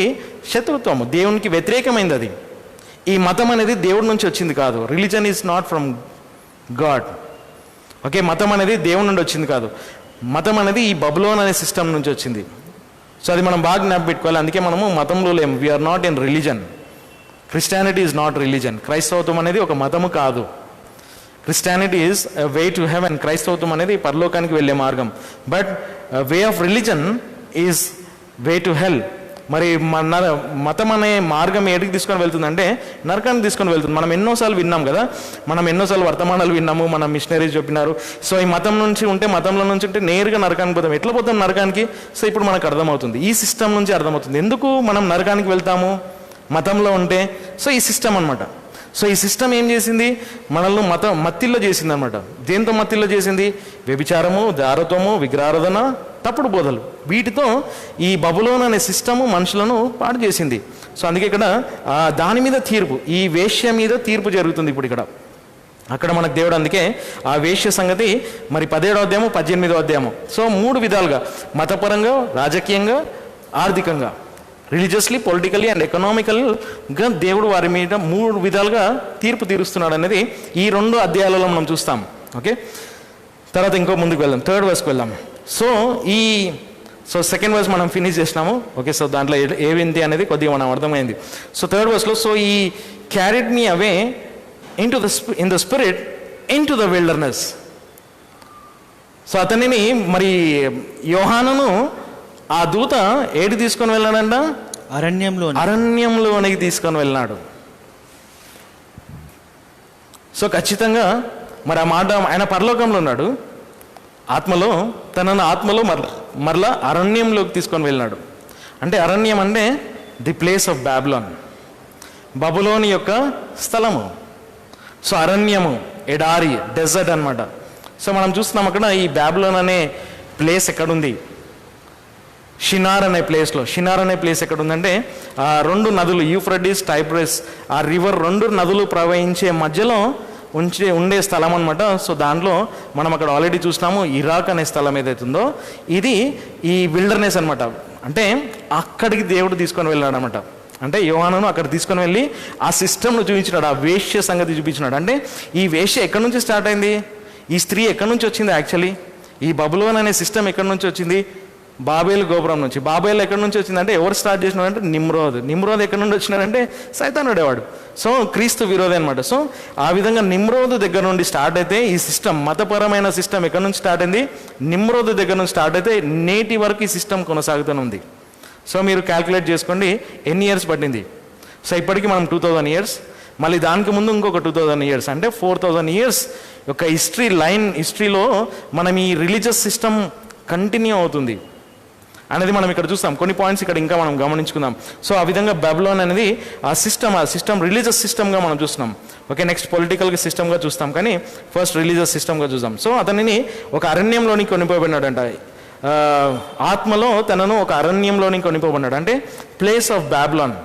శత్రుత్వము, దేవునికి వ్యతిరేకమైంది అది. ఈ మతం అనేది దేవుడి నుంచి వచ్చింది కాదు. Religion is not from God. Okay, మతం అనేది దేవుడి నుండి వచ్చింది కాదు. మతం అనేది ఈ బబులోన్ అనే సిస్టమ్ నుంచి వచ్చింది. సో అది మనం బాగా జ్ఞాపకం పెట్టుకోవాలి. అందుకే మనము మతంలో లేము. We are not in religion. Christianity is not religion. క్రైస్తవత్వం అనేది ఒక మతము కాదు. Christianity is way to heaven. క్రైస్తవత్వం అనేది పరలోకానికి వెళ్ళే మార్గం. But way of religion is way to hell. మరి మతం అనే మార్గం ఎక్కడికి తీసుకొని వెళ్తుందంటే నరకానికి తీసుకొని వెళ్తుంది. మనం ఎన్నోసార్లు విన్నాం కదా, మనం ఎన్నోసార్లు వర్తమానాలు విన్నాము, మన మిషనరీస్ చెప్పినారు. సో ఈ మతంలో నుంచి ఉంటే నేరుగా నరకానికి పోతాం. ఎట్లా పోతాం నరకానికి? సో ఇప్పుడు మనకు అర్థమవుతుంది, ఈ సిస్టమ్ నుంచి అర్థమవుతుంది ఎందుకు మనం నరకానికి వెళ్తాము మతంలో ఉంటే. సో ఈ సిస్టమ్ అనమాట. సో ఈ సిస్టమ్ ఏం చేసింది, మనల్ని మత్తిల్లో చేసింది అనమాట. దేంతో మత్తిల్లో చేసింది? వ్యభిచారము, జారత్వము, విగ్రహారాధన, తప్పుడు బోధలు. వీటితో ఈ బబులోన్ అనే సిస్టము మనుషులను పాడు చేసింది. సో అందుకే ఇక్కడ దాని మీద తీర్పు, ఈ వేశ్య మీద తీర్పు జరుగుతుంది ఇప్పుడు ఇక్కడ. అక్కడ మనకు దేవుడు అందుకే ఆ వేశ్య సంగతి మరి 17వ అధ్యాయము 18వ అధ్యాయము. సో 3 విధాలుగా, మతపరంగా, రాజకీయంగా, ఆర్థికంగా రిలీజియస్లీ, పొలిటికల్లీ అండ్ ఎకనామికల్గా దేవుడు వారి మీద 3 విధాలుగా తీర్పు తీరుస్తున్నాడు అనేది ఈ 2 అధ్యాయాలలో మనం చూస్తాం. ఓకే, తర్వాత ఇంకో ముందుకు వెళ్దాం, 3rd వర్స్కి వెళ్దాం. సో సెకండ్ వర్స్ మనం ఫినిష్ చేసినాము. ఓకే, సో దాంట్లో ఏవింది అనేది కొద్దిగా మనం అర్థమైంది. సో 3rd వర్స్లో సో ఈ carried me away in the spirit in to the wilderness. So అతనిని మరి యోహానును ఆ దూత ఏడు తీసుకొని వెళ్ళాడంట, అరణ్యంలోనికి తీసుకొని వెళ్ళినాడు. సో ఖచ్చితంగా మరి ఆ మాట ఆయన పరలోకంలో ఉన్నాడు, తనను ఆత్మలో మరలా అరణ్యంలోకి తీసుకొని వెళ్ళినాడు. అంటే అరణ్యం అంటే ది ప్లేస్ ఆఫ్ బ్యాబిలోన్, బబులోని యొక్క స్థలము. సో అరణ్యము, ఎడారి, డెజర్ట్ అన్నమాట. సో మనం చూస్తున్నాం అక్కడ ఈ బ్యాబిలోన్ అనే ప్లేస్ ఎక్కడుంది, షినార్ అనే ప్లేస్ ఎక్కడ ఉందంటే ఆ 2 నదులు యూఫ్రటీస్, టైగ్రిస్, ఆ రివర్ 2 నదులు ప్రవహించే మధ్యలో ఉండే స్థలం అనమాట. సో దాంట్లో మనం అక్కడ ఆల్రెడీ చూసినాము, ఇరాక్ అనే స్థలం ఏదైతుందో ఇది ఈ విల్డర్నెస్ అనమాట. అంటే అక్కడికి దేవుడు తీసుకొని వెళ్ళాడు అనమాట. అంటే యోహానును అక్కడ తీసుకొని వెళ్ళి ఆ సిస్టమ్ను చూపించినాడు, ఆ వేశ్య సంగతి చూపించినాడు. అంటే ఈ వేశ్య ఎక్కడి నుంచి స్టార్ట్ అయింది, ఈ స్త్రీ ఎక్కడి నుంచి వచ్చింది, యాక్చువల్లీ ఈ బబులోన్ అనే సిస్టమ్ ఎక్కడి నుంచి వచ్చింది, బాబేలు గోపురం నుంచి. బాబేలు ఎక్కడి నుంచి వచ్చిందంటే ఎవరు స్టార్ట్ చేసినారంటే నిమ్రోద్ ఎక్కడి నుండి వచ్చినారంటే సైతానుడు వాడు. సో క్రీస్తు విరోధి అనమాట. సో ఆ విధంగా నిమ్రోదు దగ్గర నుండి స్టార్ట్ అయితే ఈ సిస్టమ్, మతపరమైన సిస్టమ్ ఎక్కడి నుంచి స్టార్ట్ అయింది, నిమ్రోదు దగ్గర నుంచి స్టార్ట్ అయితే నేటి వరకు ఈ సిస్టమ్ కొనసాగుతూనే ఉంది. సో మీరు క్యాల్కులేట్ చేసుకోండి ఎన్ని ఇయర్స్ పట్టింది. సో ఇప్పటికీ మనం 2000 ఇయర్స్, మళ్ళీ దానికి ముందు ఇంకొక 2000 ఇయర్స్, అంటే 4000 ఇయర్స్ యొక్క హిస్టరీలో మనం ఈ రిలీజియస్ సిస్టమ్ కంటిన్యూ అవుతుంది అనేది మనం ఇక్కడ చూస్తాం. కొన్ని పాయింట్స్ ఇక్కడ ఇంకా మనం గమనించుకుందాం. సో ఆ విధంగా బబులోన్ అనేది ఆ సిస్టమ్ రిలీజియస్ సిస్టమ్గా మనం చూస్తున్నాం. ఓకే, నెక్స్ట్ పొలిటికల్ సిస్టమ్గా చూస్తాం, కానీ ఫస్ట్ రిలీజియస్ సిస్టమ్గా చూస్తాం. సో అతనిని ఒక అరణ్యంలోని కొనిపోబడినాడంట, ఆత్మలో తనను ఒక అరణ్యంలోని కొనిపోబడినాడు. అంటే ప్లేస్ ఆఫ్ బ్యాబిలోన్,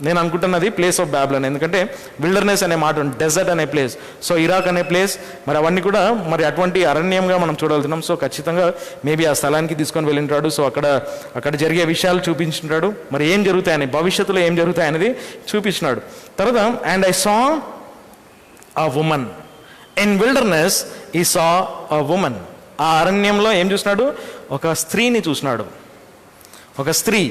నేను అనుకుంటున్నది ప్లేస్ ఆఫ్ బ్యాబిలోన్, ఎందుకంటే విల్డర్నెస్ అనే మాట ఉంది, డెజర్ట్ అనే ప్లేస్, సో ఇరాక్ అనే ప్లేస్, మరి అవన్నీ కూడా మరి అటువంటి అరణ్యంగా మనం చూడగలుగుతున్నాం. సో ఖచ్చితంగా మేబీ ఆ స్థలానికి తీసుకొని వెళ్ళింటాడు. సో అక్కడ జరిగే విషయాలు చూపించుంటాడు, మరి ఏం జరుగుతాయని, భవిష్యత్తులో ఏం జరుగుతాయనేది చూపించినాడు. తర్వాత and I saw a woman in wilderness, ఈ సా అ వుమన్, ఆ అరణ్యంలో ఏం చూసినాడు, ఒక స్త్రీని చూసినాడు, ఒక స్త్రీ.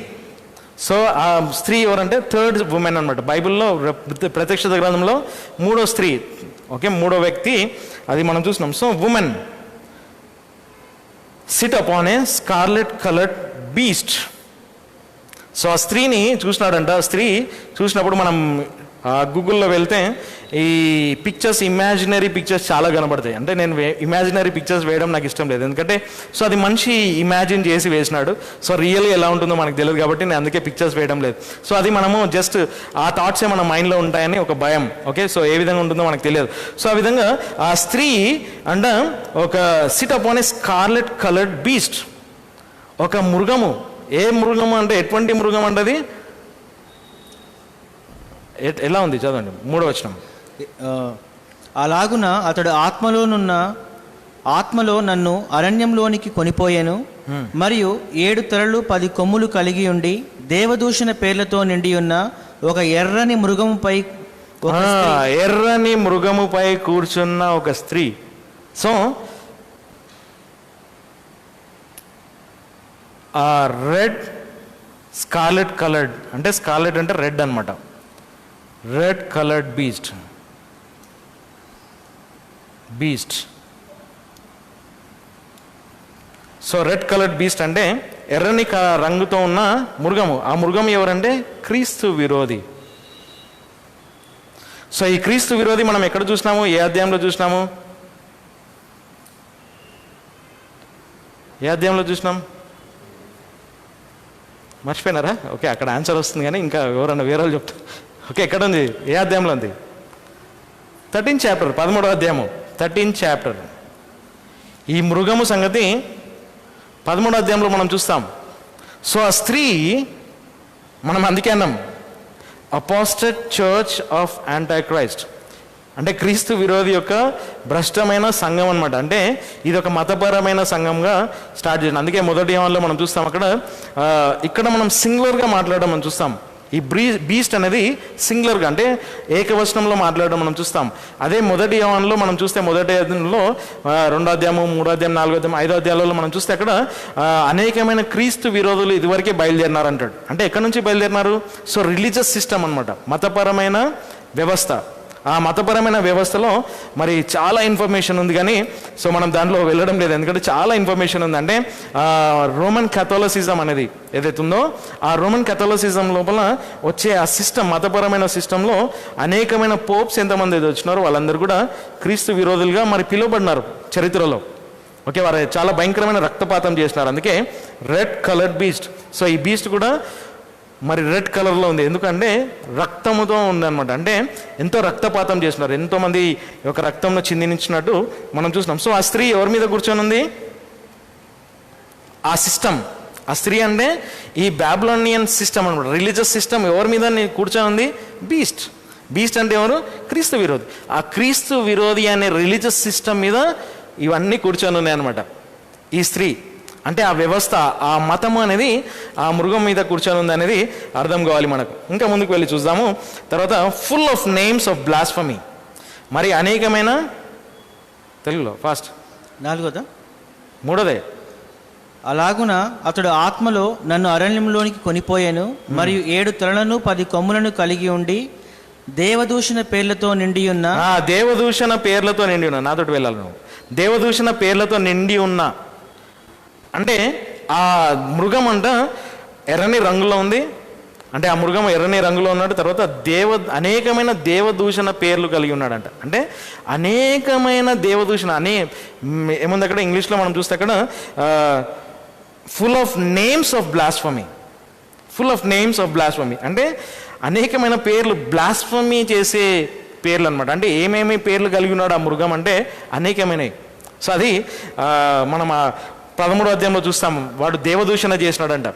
సో ఆ స్త్రీ ఎవరంటే 3rd ఉమెన్ అనమాట. బైబిల్లో ప్రత్యక్షత గ్రంథంలో 3వ స్త్రీ, ఓకే, 3వ వ్యక్తి, అది మనం చూసినాం. సో ఉమెన్ సిట్ అపాన్ ఏ స్కార్లెట్ కలర్డ్ బీస్ట్. సో ఆ స్త్రీని చూసినాడంట. ఆ స్త్రీ చూసినప్పుడు మనం గూగుల్లో వెళ్తే ఈ పిక్చర్స్, ఇమాజినరీ పిక్చర్స్ చాలా కనబడతాయి. అంటే నేను ఇమాజినరీ పిక్చర్స్ వేయడం నాకు ఇష్టం లేదు, ఎందుకంటే సో అది మనిషి ఇమాజిన్ చేసి వేసినాడు. సో రియల్గా ఎలా ఉంటుందో మనకు తెలియదు కాబట్టి నేను అందుకే పిక్చర్స్ వేయడం లేదు. సో అది మనము జస్ట్ ఆ థాట్సే మన మైండ్లో ఉంటాయని ఒక భయం. ఓకే, సో ఏ విధంగా ఉంటుందో మనకు తెలియదు. సో ఆ విధంగా ఆ స్త్రీ అండ్ ఒక సిట్ అపాన్ ఏ స్కార్లెట్ కలర్డ్ బీస్ట్, ఒక మృగము. ఏ మృగము అంటే ఎటువంటి మృగం అంటే అది ఎలా ఉంది, చదవండి 3వ వచనం. అలాగున అతడు ఆత్మలో నన్ను అరణ్యంలోనికి కొనిపోయాను, మరియు 7 తలలు 10 కొమ్ములు కలిగి ఉండి దేవదూషణ పేర్లతో నిండి ఉన్న ఒక ఎర్రని మృగముపై కూర్చున్న ఒక స్త్రీ. సో ఆ రెడ్ స్కార్లెట్ కలర్డ్, అంటే స్కార్లెట్ అంటే రెడ్ అనమాట, red coloured beast. So red coloured beast అంటే ఎర్రని రంగుతో ఉన్న మృగము. ఆ మృగం ఎవరంటే క్రీస్తు విరోధి. సో ఈ క్రీస్తు విరోధి మనం ఎక్కడ చూసినాము, ఏ అధ్యాయంలో చూసినాము, చూసినాం, మర్చిపోయినారా? ఓకే, అక్కడ ఆన్సర్ వస్తుంది కానీ ఇంకా ఎవరన్నా వేరే వాళ్ళు చెప్తారు. ఓకే, ఎక్కడ ఉంది, ఏ అధ్యాయంలో ఉంది? 13th చాప్టర్, 13వ అధ్యాయము, 13th చాప్టర్. ఈ మృగము సంగతి 13వ అధ్యాయంలో మనం చూస్తాం. సో ఆ స్త్రీ, మనం అందుకే అన్నాం apostate church of anti Christ. అంటే క్రీస్తు విరోధి యొక్క భ్రష్టమైన సంఘం అనమాట. అంటే ఇది ఒక మతపరమైన సంఘంగా స్టార్ట్ చేసిన. అందుకే మొదటి యోహానులో మనం చూస్తాం అక్కడ ఇక్కడ మనం సింగులర్గా మాట్లాడడం మనం చూస్తాం. ఈ బీస్ట్ అనేది సింగులర్గా అంటే ఏకవచనంలో మాట్లాడడం మనం చూస్తాం. అదే మొదటి యోహానులో మనం చూస్తే మొదటి అధ్యాయంలో 2వ అధ్యాయము 3వ అధ్యాయం 4వ అధ్యాయం 5వ అధ్యాయాలలో మనం చూస్తే అక్కడ అనేకమైన క్రీస్తు విరోధులు ఇదివరకే బయలుదేరినారు అంటాడు. అంటే ఎక్కడి నుంచి బయలుదేరినారు? సో రిలీజియస్ సిస్టమ్ అనమాట, మతపరమైన వ్యవస్థ. ఆ మతపరమైన వ్యవస్థలో మరి చాలా ఇన్ఫర్మేషన్ ఉంది, కానీ సో మనం దాంట్లో వెళ్ళడం లేదు, ఎందుకంటే చాలా ఇన్ఫర్మేషన్ ఉంది. అంటే రోమన్ క్యాథోలిసిజం అనేది ఏదైతే ఉందో ఆ రోమన్ క్యాథోలిసిజం లోపల వచ్చే ఆ సిస్టమ్, మతపరమైన సిస్టంలో అనేకమైన పోప్స్ ఎంతమంది అయితే వచ్చినారో వాళ్ళందరూ కూడా క్రీస్తు విరోధులుగా మరి పిలువబడినారు చరిత్రలో. ఓకే, వారు చాలా భయంకరమైన రక్తపాతం చేసినారు. అందుకే రెడ్ కలర్డ్ బీస్ట్. సో ఈ బీస్ట్ కూడా మరి రెడ్ కలర్లో ఉంది, ఎందుకంటే రక్తముతో ఉందన్నమాట. అంటే ఎంతో రక్తపాతం చేస్తున్నారు, ఎంతోమంది ఒక రక్తంలో చిందించినట్టు మనం చూస్తున్నాం. సో ఆ స్త్రీ ఎవరి మీద కూర్చొని ఉంది? ఆ సిస్టమ్, ఆ స్త్రీ అంటే ఈ బాబిలోనియన్ సిస్టమ్ అనమాట, రిలీజియస్ సిస్టమ్ ఎవరి మీద కూర్చొని ఉంది? బీస్ట్. బీస్ట్ అంటే ఎవరు? క్రీస్తు విరోధి. ఆ క్రీస్తు విరోధి అనే రిలీజియస్ సిస్టమ్ మీద ఇవన్నీ కూర్చొని ఉన్నాయి అనమాట ఈ స్త్రీ. అంటే ఆ వ్యవస్థ, ఆ మతము అనేది ఆ మృగం మీద కూర్చొని ఉంది అనేది అర్థం కావాలి మనకు. ఇంకా ముందుకు వెళ్ళి చూద్దాము. తర్వాత full of names of blasphemy, మరి అనేకమైన, తెలుగులో ఫాస్ట్ 4వ, 3వ. అలాగున అతడు ఆత్మలో నన్ను అరణ్యంలోనికి కొనిపోయాను, మరియు 7 తలలను 10 కొమ్ములను కలిగి ఉండి దేవదూషణ పేర్లతో నిండి ఉన్న, దేవదూషణ పేర్లతో నిండి ఉన్నా, నాతోటి వెళ్ళాలి నువ్వు. దేవదూషణ పేర్లతో నిండి ఉన్నా అంటే ఆ మృగం అంట ఎర్రని రంగులో ఉంది. అంటే ఆ మృగం ఎర్రని రంగులో ఉన్నాడు. తర్వాత అనేకమైన దేవదూషణ పేర్లు కలిగి ఉన్నాడంట. అంటే అనేకమైన దేవదూషణ ఏముంది అక్కడ ఇంగ్లీష్లో మనం చూస్తే అక్కడ full of names of blasphemy. Full of names of blasphemy అంటే అనేకమైన పేర్లు, బ్లాస్ఫమీ చేసే పేర్లు అనమాట. అంటే ఏమేమి పేర్లు కలిగి ఉన్నాడు ఆ మృగం అంటే అనేకమైనవి. సో అది మనం 13వ అధ్యాయంలో చూస్తాం, వాడు దేవదూషణ చేసినాడంట.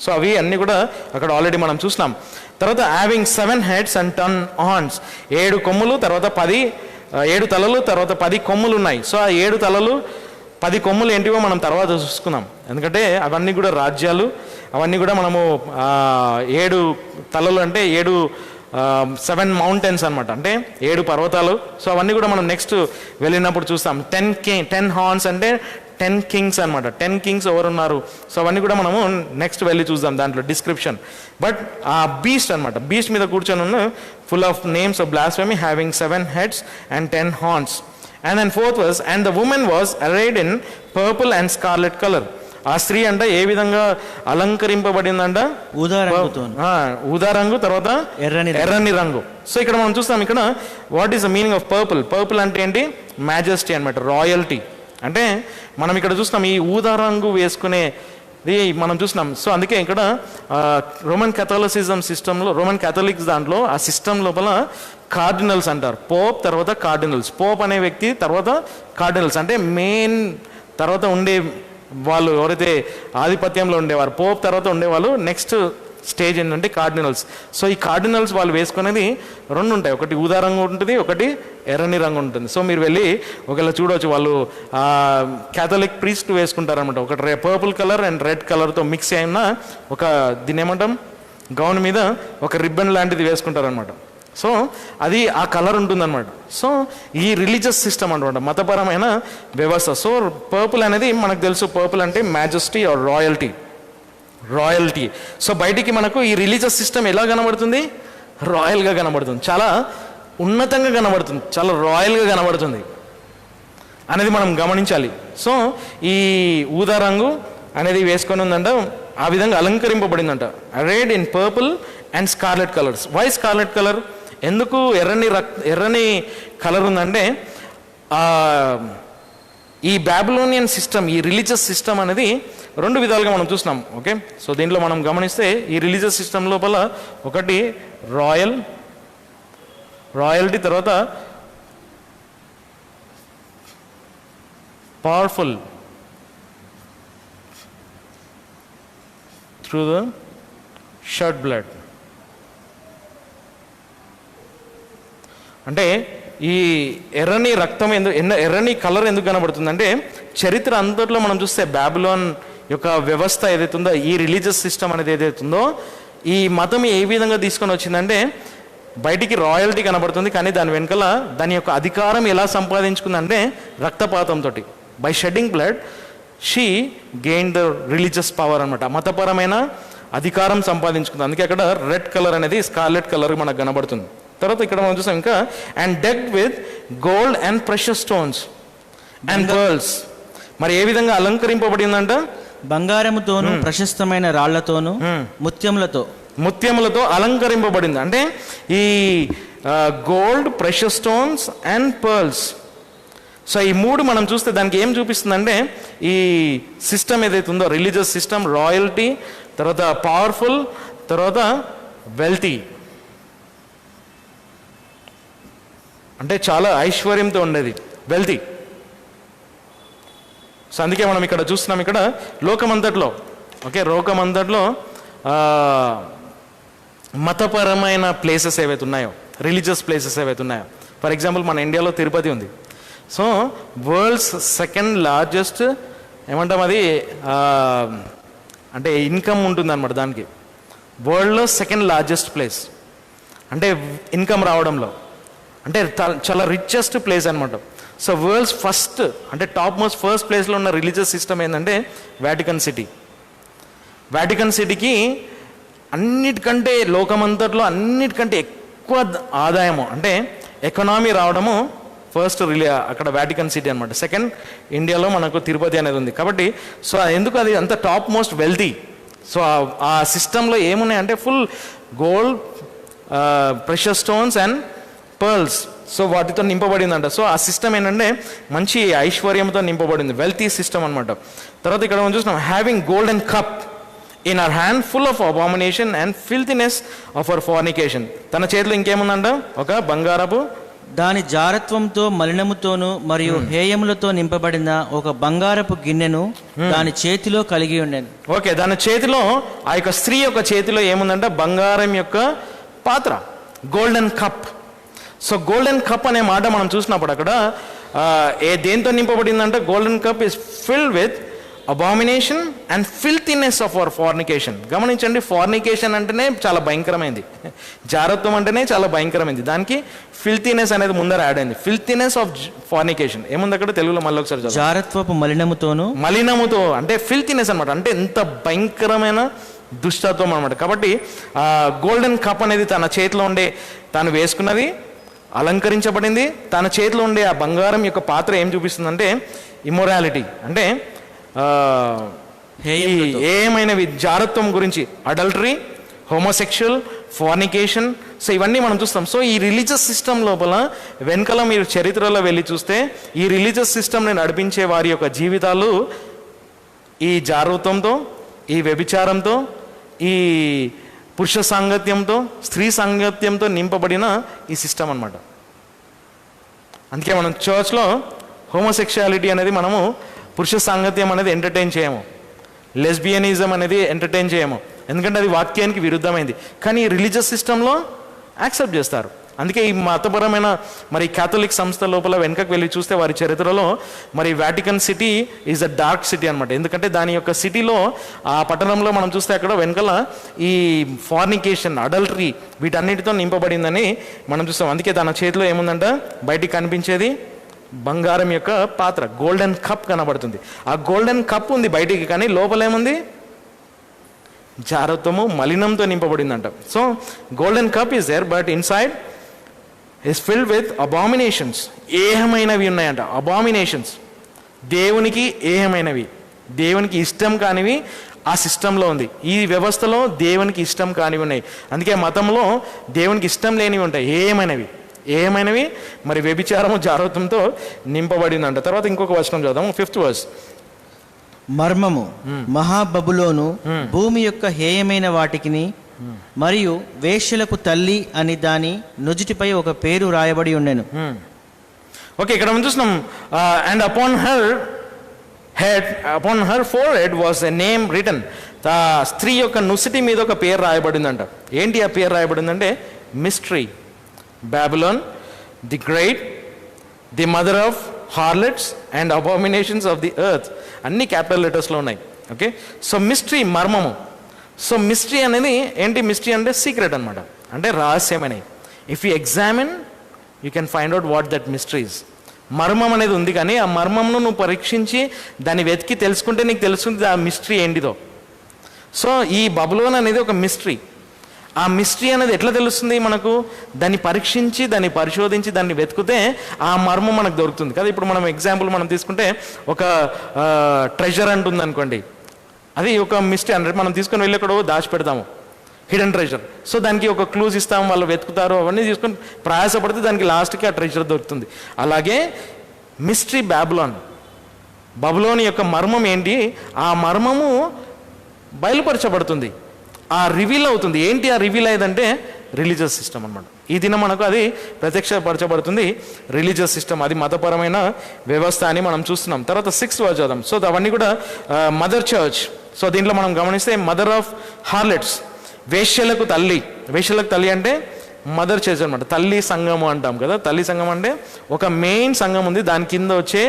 సో అవి అన్నీ కూడా అక్కడ ఆల్రెడీ మనం చూసినాం. తర్వాత హ్యావింగ్ 7 heads and 10 horns, 7 కొమ్ములు, తర్వాత 7 తలలు, తర్వాత 10 కొమ్ములు ఉన్నాయి. సో ఆ 7 తలలు 10 కొమ్ములు ఏంటివో మనం తర్వాత చూసుకుందాం, ఎందుకంటే అవన్నీ కూడా రాజ్యాలు, అవన్నీ కూడా మనము 7 తలలు అంటే 7 మౌంటైన్స్ అనమాట, అంటే 7 పర్వతాలు. సో అవన్నీ కూడా మనం నెక్స్ట్ వెళ్ళినప్పుడు చూస్తాం. 10 హార్న్స్ అంటే 10 kings అనమాట. 10 kings ఎవరున్నారు? సో అవన్నీ కూడా మనము నెక్స్ట్ వెళ్ళి చూద్దాం దాంట్లో డిస్క్రిప్షన్. బట్ ఆ బీస్ట్ అనమాట, బీస్ట్ మీద కూర్చొని ఉన్న full of names of blasphemy, having 7 heads and 10 horns. And then 4th verse, and the woman was arrayed in purple and scarlet color. ఆ స్త్రీ అంట ఏ విధంగా అలంకరింపబడిందంట? ఊదా రంగు, తర్వాత ఎర్రని రంగు. సో ఇక్కడ మనం చూస్తాం, ఇక్కడ what is the meaning of purple? Purple అంటే ఏంటి? మ్యాజెస్టీ అనమాట, రాయల్టీ. అంటే మనం ఇక్కడ చూస్తాం ఈ ఊదా రంగు వేసుకునేది మనం చూస్తున్నాం. సో అందుకే ఇక్కడ రోమన్ క్యాథోలిసిజం సిస్టంలో, రోమన్ క్యాథోలిక్స్ దాంట్లో ఆ సిస్టమ్ లోపల కార్డినల్స్ అంటారు. పోప్ తర్వాత కార్డినల్స్. పోప్ అనే వ్యక్తి తర్వాత కార్డినల్స్, అంటే మెయిన్ తర్వాత ఉండే వాళ్ళు ఎవరైతే ఆధిపత్యంలో ఉండేవారు, పోప్ తర్వాత ఉండేవాళ్ళు నెక్స్ట్ స్టేజ్ ఏంటంటే కార్డినల్స్. సో ఈ కార్డినల్స్ వాళ్ళు వేసుకునేది 2 ఉంటాయి, ఒకటి ఊదా రంగు ఉంటుంది, ఒకటి ఎర్రని రంగు ఉంటుంది. సో మీరు వెళ్ళి ఒకవేళ చూడవచ్చు, వాళ్ళు క్యాథలిక్ ప్రీస్ట్ వేసుకుంటారనమాట. ఒకటి పర్పుల్ కలర్ అండ్ రెడ్ కలర్తో మిక్స్ అయిన ఒక దీన్ని ఏమంటాం, గౌన్ మీద ఒక రిబ్బన్ లాంటిది వేసుకుంటారనమాట. సో అది ఆ కలర్ ఉంటుందన్నమాట. సో ఈ రిలీజియస్ సిస్టమ్ అనమాట, మతపరమైన వ్యవస్థ. సో పర్పుల్ అనేది మనకు తెలుసు, పర్పుల్ అంటే మ్యాజెస్టీ ఆర్ రాయల్టీ. సో బయటికి మనకు ఈ రిలీజియస్ సిస్టమ్ ఎలా కనబడుతుంది? రాయల్గా కనబడుతుంది, చాలా ఉన్నతంగా కనబడుతుంది, చాలా రాయల్గా కనబడుతుంది అనేది మనం గమనించాలి. సో ఈ ఊదా రంగు అనేది వేసుకొని ఉందంట, ఆ విధంగా అలంకరింపబడిందంట. Red in purple and scarlet colours. Why scarlet colour? ఎందుకు ఎర్రని కలర్ ఉందంటే ఈ బాబిలోనియన్ సిస్టమ్, ఈ రిలీజియస్ సిస్టమ్ అనేది 2 విధాలుగా మనం చూస్తున్నాం. ఓకే, సో దీంట్లో మనం గమనిస్తే ఈ రిలీజియస్ సిస్టమ్ లోపల ఒకటి రాయల్టీ, తర్వాత powerful through the shed blood. అంటే ఈ ఎర్రని రక్తం ఎర్రని కలర్ ఎందుకు కనబడుతుంది అంటే చరిత్ర అంతట్లో మనం చూస్తే బాబిలోన్ యొక్క వ్యవస్థ ఏదైతుందో, ఈ రిలీజియస్ సిస్టమ్ అనేది ఏదైతుందో, ఈ మతం ఏ విధంగా తీసుకొని వచ్చిందంటే బయటికి రాయల్టీ కనబడుతుంది, కానీ దాని వెనకాల దాని యొక్క అధికారం ఎలా సంపాదించుకుందంటే రక్తపాతంతో, by shedding blood she gain the religious power అనమాట. మతపరమైన అధికారం సంపాదించుకుంది. అందుకే అక్కడ రెడ్ కలర్ అనేది స్కార్లెట్ కలర్ మనకు కనబడుతుంది. తర్వాత ఇక్కడ మనం చూసాం ఇంకా and decked with gold and precious stones and pearls. మరి ఏ విధంగా అలంకరింపబడిందంట? బంగారముతోను ప్రశస్తమైన రాళ్లతోను ముత్యములతో అలంకరింపబడింది. అంటే ఈ gold, precious stones and pearls. So ఈ మూడు మనం చూస్తే దానికి ఏం చూపిస్తుందంటే ఈ సిస్టమ్ ఏదైతే ఉందో, రిలీజియస్ సిస్టమ్, రాయల్టీ, తర్వాత పవర్ఫుల్, తర్వాత వెల్తీ, అంటే చాలా ఐశ్వర్యంతో ఉండేది, వెల్తీ. సో అందుకే మనం ఇక్కడ చూస్తున్నాం, ఇక్కడ లోకమంతట్లో లోకమంతట్లో మతపరమైన ప్లేసెస్ ఏవైతే ఉన్నాయో, రిలీజియస్ ప్లేసెస్ ఏవైతే ఉన్నాయో, ఫర్ ఎగ్జాంపుల్ మన ఇండియాలో తిరుపతి ఉంది. సో వరల్డ్స్ సెకండ్ లార్జెస్ట్ ఏమంటాం అది అంటే ఇన్కమ్ ఉంటుంది అనమాట దానికి. వరల్డ్లో సెకండ్ లార్జెస్ట్ ప్లేస్ అంటే ఇన్కమ్ రావడంలో, అంటే చాలా రిచెస్ట్ ప్లేస్ అనమాట. సో వరల్డ్స్ ఫస్ట్ అంటే టాప్ మోస్ట్ ఫస్ట్ ప్లేస్లో ఉన్న రిలీజియస్ సిస్టమ్ ఏంటంటే వాటికన్ సిటీ. వాటికన్ సిటీకి అన్నిటికంటే లోకమంతట్లో అన్నిటికంటే ఎక్కువ ఆదాయము అంటే ఎకనామీ రావడము ఫస్ట్ అక్కడ వాటికన్ సిటీ అనమాట. సెకండ్ ఇండియాలో మనకు తిరుపతి అనేది ఉంది. కాబట్టి సో ఎందుకు అది అంత టాప్ మోస్ట్ వెల్తీ. సో ఆ సిస్టంలో ఏమున్నాయంటే full gold, precious stones and pearls, so వాటితో నింపబడిందంట. సో ఆ సిస్టమ్ ఏంటంటే మంచి ఐశ్వర్యంతో నింపబడింది, వెల్తీ సిస్టమ్ అనమాట. తర్వాత ఇక్కడ మనం చూస్తున్నాం having golden cup in our hand full of abomination and filthiness of our fornication. తన చేతిలో ఇంకేముందంట? ఒక బంగారపు, దాని జారత్వంతో మలినముతోను మరియు హేయములతో నింపబడిన ఒక బంగారపు గిన్నెను దాని చేతిలో కలిగి ఉండేను. ఓకే, దాని చేతిలో ఆ యొక్క స్త్రీ యొక్క చేతిలో ఏముందంట? బంగారం యొక్క పాత్ర, golden cup. So golden cup అనే మాట మనం చూసినప్పుడు అక్కడ దేంతో నింపబడిందంటే golden cup is filled with abomination and filthiness of our fornication. గమనించండి, ఫార్నికేషన్ అంటేనే చాలా భయంకరమైంది, జారత్వం అంటేనే చాలా భయంకరమైంది, దానికి ఫిల్తీనెస్ అనేది ముందర యాడ్ అయింది. ఫిల్తీనెస్ ఆఫ్ ఫార్నికేషన్ ఏముంది అక్కడ? తెలుగులో మళ్ళీ ఒకసారి జారత్వపు మలినముతో అంటే ఫిల్తీనెస్ అనమాట, అంటే ఎంత భయంకరమైన దుష్టత్వం అనమాట. కాబట్టి గోల్డెన్ కప్ అనేది తన చేతిలో ఉండే, తాను వేసుకున్నది, అలంకరించబడింది. తన చేతిలో ఉండే ఆ బంగారం యొక్క పాత్ర ఏం చూపిస్తుందంటే ఇమ్మొరాలిటీ, అంటే ఏమైనవి జారత్వం గురించి, అడల్టరీ, హోమోసెక్షువల్, ఫార్నికేషన్. సో ఇవన్నీ మనం చూస్తాం. సో ఈ రిలీజియస్ సిస్టమ్ లోపల వెనకాల మీరు చరిత్రలో వెళ్ళి చూస్తే ఈ రిలీజియస్ సిస్టమ్ని నడిపించే వారి యొక్క జీవితాలు ఈ జారత్వంతో, ఈ వ్యభిచారంతో, ఈ పురుష సాంగత్యంతో, స్త్రీ సాంగత్యంతో నింపబడిన ఈ సిస్టమ్ అనమాట. అందుకే మనం చర్చ్లో హోమోసెక్షువాలిటీ అనేది మనము, పురుష సాంగత్యం అనేది ఎంటర్టైన్ చేయము, లెస్బియనిజం అనేది ఎంటర్టైన్ చేయము, ఎందుకంటే అది వాక్యానికి విరుద్ధమైంది. కానీ ఈ రిలీజియస్ సిస్టంలో యాక్సెప్ట్ చేస్తారు. అందుకే ఈ మతపరమైన మరి క్యాథలిక్ సంస్థ లోపల వెనుకకు వెళ్ళి చూస్తే వారి చరిత్రలో మరి Vatican city is a dark city అనమాట. ఎందుకంటే దాని యొక్క సిటీలో, ఆ పట్టణంలో మనం చూస్తే అక్కడ వెనకాల ఈ ఫార్నికేషన్, అడల్టరీ వీటన్నిటితో నింపబడిందని మనం చూస్తాం. అందుకే తన చేతిలో ఏముందంట? బయటికి కనిపించేది బంగారం యొక్క పాత్ర, గోల్డెన్ కప్ కనబడుతుంది. ఆ గోల్డెన్ కప్ ఉంది బయటికి, కానీ లోపల ఏముంది? జారత్వము, మలినంతో నింపబడిందంట. So golden cup is there, but inside is filled with abominations. ఏహమైనవి ఉన్నాయంట, అబామినేషన్స్, దేవునికి ఏహమైనవి, దేవునికి ఇష్టం కానివి ఆ సిస్టంలో ఉంది. ఈ వ్యవస్థలో దేవునికి ఇష్టం కానివి ఉన్నాయి. అందుకే మతంలో దేవునికి ఇష్టం లేనివి ఉంటాయి, ఏమైనవి మరి వ్యభిచారము, జారత్వంతో నింపబడిందంట. తర్వాత ఇంకొక వచనం చదుదాము, 5th verse. మర్మము, మహాబబులోను భూమి యొక్క హేయమైన వాటికిని మరియు వేశ్యలకు తల్లి అని దాని నుజిటిపై ఒక పేరు రాయబడి ఉండెను. ఓకే, ఇక్కడ మనం చూస్తున్నాం and upon her forehead was a name written. ఆ స్త్రీ యొక్క నుసిటి మీద ఒక పేరు రాయబడిందంట. ఏంటి ఆ పేరు రాయబడిందంటే mystery, Babylon, the great, the mother of harlots and abominations of the earth, అన్ని క్యాపిటల్ లెటర్స్లో ఉన్నాయి. ఓకే, సో మిస్టరీ, మర్మము. సో మిస్టరీ అనేది ఏంటి? మిస్టరీ అంటే సీక్రెట్ అనమాట, అంటే రహస్యమని. If you examine you can find out what that mysteries. మర్మం అనేది ఉంది, కానీ ఆ మర్మంను నువ్వు పరీక్షించి దాన్ని వెతికి తెలుసుకుంటే నీకు తెలుస్తుంది ఆ మిస్టరీ ఏంటిదో. సో ఈ బబులోన్ అనేది ఒక మిస్టరీ. ఆ మిస్టరీ అనేది ఎట్లా తెలుస్తుంది మనకు? దాన్ని పరీక్షించి, దాన్ని పరిశోధించి, దాన్ని వెతికితే ఆ మర్మం మనకు దొరుకుతుంది కదా. ఇప్పుడు మనం ఎగ్జాంపుల్ మనం తీసుకుంటే ఒక ట్రెజర్ అంటుంది అనుకోండి, అది ఒక మిస్టరీ అంటే మనం తీసుకొని వెళ్ళి ఎక్కడో దాచిపెడతాము, హిడెన్ ట్రెజర్. సో దానికి ఒక క్లూస్ ఇస్తాము, వాళ్ళు వెతుకుతారు, అవన్నీ తీసుకొని ప్రయాసపడితే దానికి లాస్ట్కి ఆ ట్రెజర్ దొరుకుతుంది. అలాగే మిస్టరీ బబులోన్, బబులోని యొక్క మర్మం ఏంటి? ఆ మర్మము బయలుపరచబడుతుంది, ఆ రివీల్ అవుతుంది. ఏంటి ఆ రివీల్ అయ్యేదంటే రిలీజియస్ సిస్టమ్ అనమాట. ఈ దినం మనకు అది ప్రత్యక్షపరచబడుతుంది, రిలీజియస్ సిస్టమ్, అది మతపరమైన వ్యవస్థ అని మనం చూస్తున్నాం. తర్వాత 6th వర్స్ చదుదాం. సో అవన్నీ కూడా మదర్ చర్చ్. సో దీంట్లో మనం గమనిస్తే మదర్ ఆఫ్ హార్లెట్స్, వేశ్యలకు తల్లి. వేశ్యలకు తల్లి అంటే మదర్ చర్చ్ అనమాట. తల్లి సంఘము అంటాం కదా. తల్లి సంఘం అంటే ఒక మెయిన్ సంఘం ఉంది, దాని కింద వచ్చే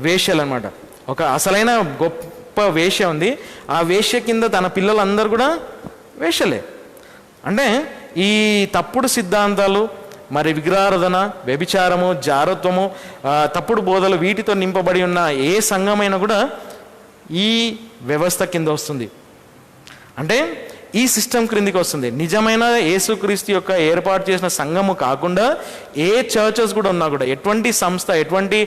వేశ్యలు అనమాట. ఒక అసలైన గొప్ప వేశ్య ఉంది, ఆ వేశ్య కింద తన పిల్లలందరూ కూడా వేశ్యలే. అంటే ఈ తప్పుడు సిద్ధాంతాలు, మరి విగ్రహారాధన, వ్యభిచారము, జారత్వము, తప్పుడు బోధలు, వీటితో నింపబడి ఉన్న ఏ సంఘమైనా కూడా ఈ వ్యవస్థ కింద వస్తుంది. అంటే ఈ సిస్టమ్ క్రిందికి వస్తుంది. నిజమైన యేసుక్రీస్తు యొక్క ఏర్పాటు చేసిన సంఘము కాకుండా ఏ చర్చెస్ కూడా ఉన్నా కూడా, ఎటువంటి సంస్థ, ఎటువంటి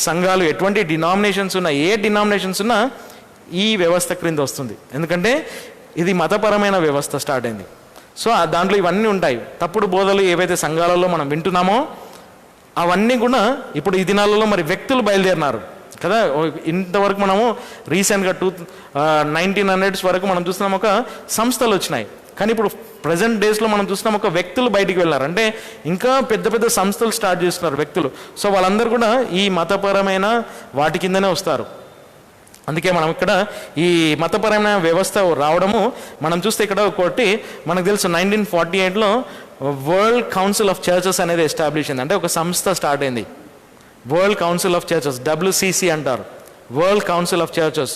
సంఘాలు, ఎటువంటి డినామినేషన్స్ ఉన్నా, ఏ డినామినేషన్స్ ఉన్నా ఈ వ్యవస్థ క్రింద వస్తుంది. ఎందుకంటే ఇది మతపరమైన వ్యవస్థ స్టార్ట్ అయింది. సో దాంట్లో ఇవన్నీ ఉంటాయి. తప్పుడు బోధలు ఏవైతే సంఘాలలో మనం వింటున్నామో అవన్నీ కూడా ఇప్పుడు ఈ దినాలలో మరి వ్యక్తులు బయలుదేరినారు కదా. ఇంతవరకు మనము రీసెంట్గా 1900s వరకు మనం చూస్తున్నాం ఒక సంస్థలు వచ్చినాయి, కానీ ఇప్పుడు ప్రజెంట్ డేస్లో మనం చూస్తున్నాం ఒక వ్యక్తులు బయటికి వెళ్ళారు. అంటే ఇంకా పెద్ద పెద్ద సంస్థలు స్టార్ట్ చేస్తున్నారు వ్యక్తులు. సో వాళ్ళందరూ కూడా ఈ మతపరమైన వాటి కిందనే వస్తారు. అందుకే మనం ఇక్కడ ఈ మతపరమైన వ్యవస్థ రావడము మనం చూస్తే ఇక్కడ ఒకటి మనకు తెలుసు, 1948లో వరల్డ్ కౌన్సిల్ ఆఫ్ చర్చెస్ అనేది ఎస్టాబ్లిష్ అయింది. అంటే ఒక సంస్థ స్టార్ట్ అయింది, world council of churches, WCC అంటారు, world council of churches.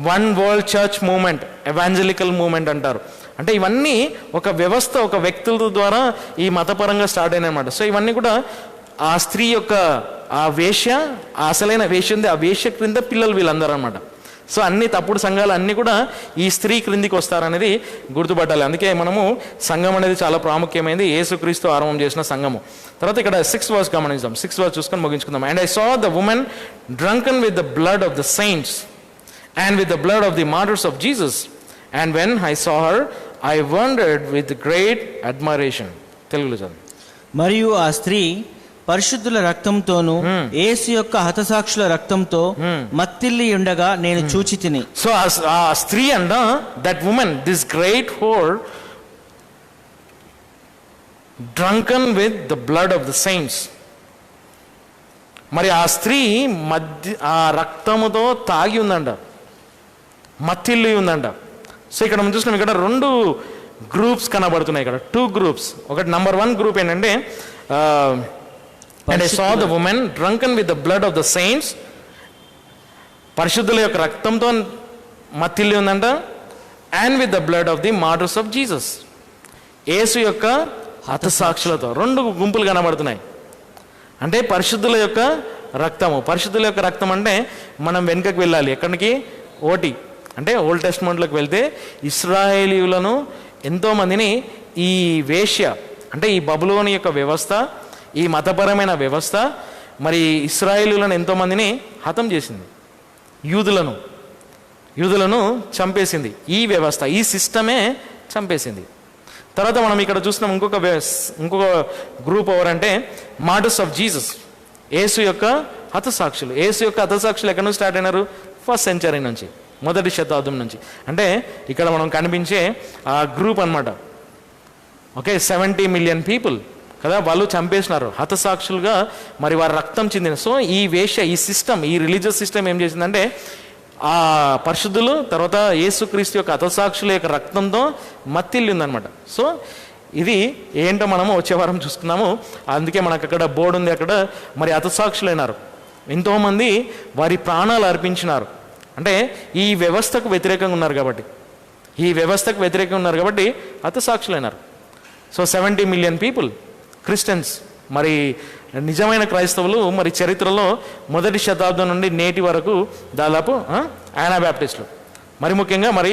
One world church movement, evangelical movement అంటారు. అంటే ఇవన్నీ ఒక వ్యవస్థ, ఒక వ్యక్తుల ద్వారా ఈ మతపరంగా స్టార్ట్ అయినాయి అన్నమాట. సో ఇవన్నీ కూడా ఆ స్త్రీ యొక్క ఆ వేశ్య, ఆ అసలైన వేశ్య ఉంది, ఆ వేశ్య క్రింద పిల్లలు వీళ్ళందరూ అనమాట. సో అన్ని తప్పుడు సంఘాలు అన్నీ కూడా ఈ స్త్రీ క్రిందికి వస్తారనేది గుర్తుపట్టాలి. అందుకే మనము సంఘం అనేది చాలా ప్రాముఖ్యమైనది, యేసుక్రీస్తు ఆరంభం చేసిన సంఘము. తర్వాత ఇక్కడ 6th verse గమనిద్దాం. 6th verse చూసుకొని ముగించుకుందాం. And I saw the woman drunken with the blood of the saints and with the blood of the martyrs of Jesus and when I saw her I wondered with great admiration. తెలుగులో చదువు. మరియు ఆ స్త్రీ పరిశుద్ధుల రక్తంతోను యేసు యొక్క హతసాక్షుల రక్తంతో మత్తిల్లి ఉండగా నేను చూచి తిని. సో ఆ స్త్రీ అంట, that woman, this great whore drunken with the blood of the saints. మరి ఆ స్త్రీ ఆ రక్తముతో తాగి ఉందంట, మత్తిల్లి ఉందంట. సో ఇక్కడ మనం చూసినాం, ఇక్కడ 2 గ్రూప్స్ కనబడుతున్నాయి. ఇక్కడ 2 గ్రూప్స్. ఒకటి నంబర్ 1 గ్రూప్ ఏంటంటే and I saw the woman drunken with the blood of the saints, పరిశుద్ధుల యొక్క రక్తంతో మత్తిల్లి ఉందంట, and with the blood of the martyrs of Jesus, యేసు యొక్క హతసాక్షులతో. 2 గుంపులు కనబడుతున్నాయి. అంటే పరిశుద్ధుల యొక్క రక్తము, పరిశుద్ధుల యొక్క రక్తం అంటే మనం వెనుకకు వెళ్ళాలి. ఎక్కడికి? ఓటి అంటే ఓల్డ్ టెస్ట్మెంట్లోకి వెళ్తే ఇశ్రాయేలీయులను ఎంతోమందిని ఈ వేశ్య అంటే ఈ బబులోని యొక్క వ్యవస్థ, ఈ మతపరమైన వ్యవస్థ మరి ఇశ్రాయేలీయులను ఎంతోమందిని హతం చేసింది, యూదులను చంపేసింది. ఈ వ్యవస్థ, ఈ సిస్టమే చంపేసింది. తర్వాత మనం ఇక్కడ చూస్తున్నాం ఇంకొక గ్రూప్ ఎవరంటే మార్టర్స్ ఆఫ్ జీసస్, యేసు యొక్క హతసాక్షులు. యేసు యొక్క హతసాక్షులు ఎక్కడి నుంచి స్టార్ట్ అయినారు? 1st century నుంచి, 1వ శతాబ్దం నుంచి. అంటే ఇక్కడ మనం కనిపించే ఆ గ్రూప్ అనమాట. ఓకే, 70 million పీపుల్ కదా, వాళ్ళు చంపేసినారు హతసాక్షులుగా, మరి వారి రక్తం చిందిన. సో ఈ వేష, ఈ సిస్టమ్, ఈ రిలీజియస్ సిస్టమ్ ఏం చేసిందంటే ఆ పరిశుద్ధులు తర్వాత యేసుక్రీస్తు యొక్క హతసాక్షుల యొక్క రక్తంతో మత్తిల్లి ఉందనమాట. సో ఇది ఏంటో మనము వచ్చే వారం చూసుకున్నాము. అందుకే మనకు అక్కడ బోర్డు ఉంది. అక్కడ మరి హతసాక్షులైనారు, ఎంతోమంది వారి ప్రాణాలు అర్పించినారు. అంటే ఈ వ్యవస్థకు వ్యతిరేకంగా ఉన్నారు కాబట్టి, ఈ వ్యవస్థకు వ్యతిరేకంగా ఉన్నారు కాబట్టి హతసాక్షులైనారు. సో 70 మిలియన్ పీపుల్ క్రిస్టియన్స్, మరి నిజమైన క్రైస్తవులు మరి చరిత్రలో మొదటి శతాబ్దం నుండి నేటి వరకు దాదాపు యానాబ్యాప్టిస్టులు, మరి ముఖ్యంగా మరి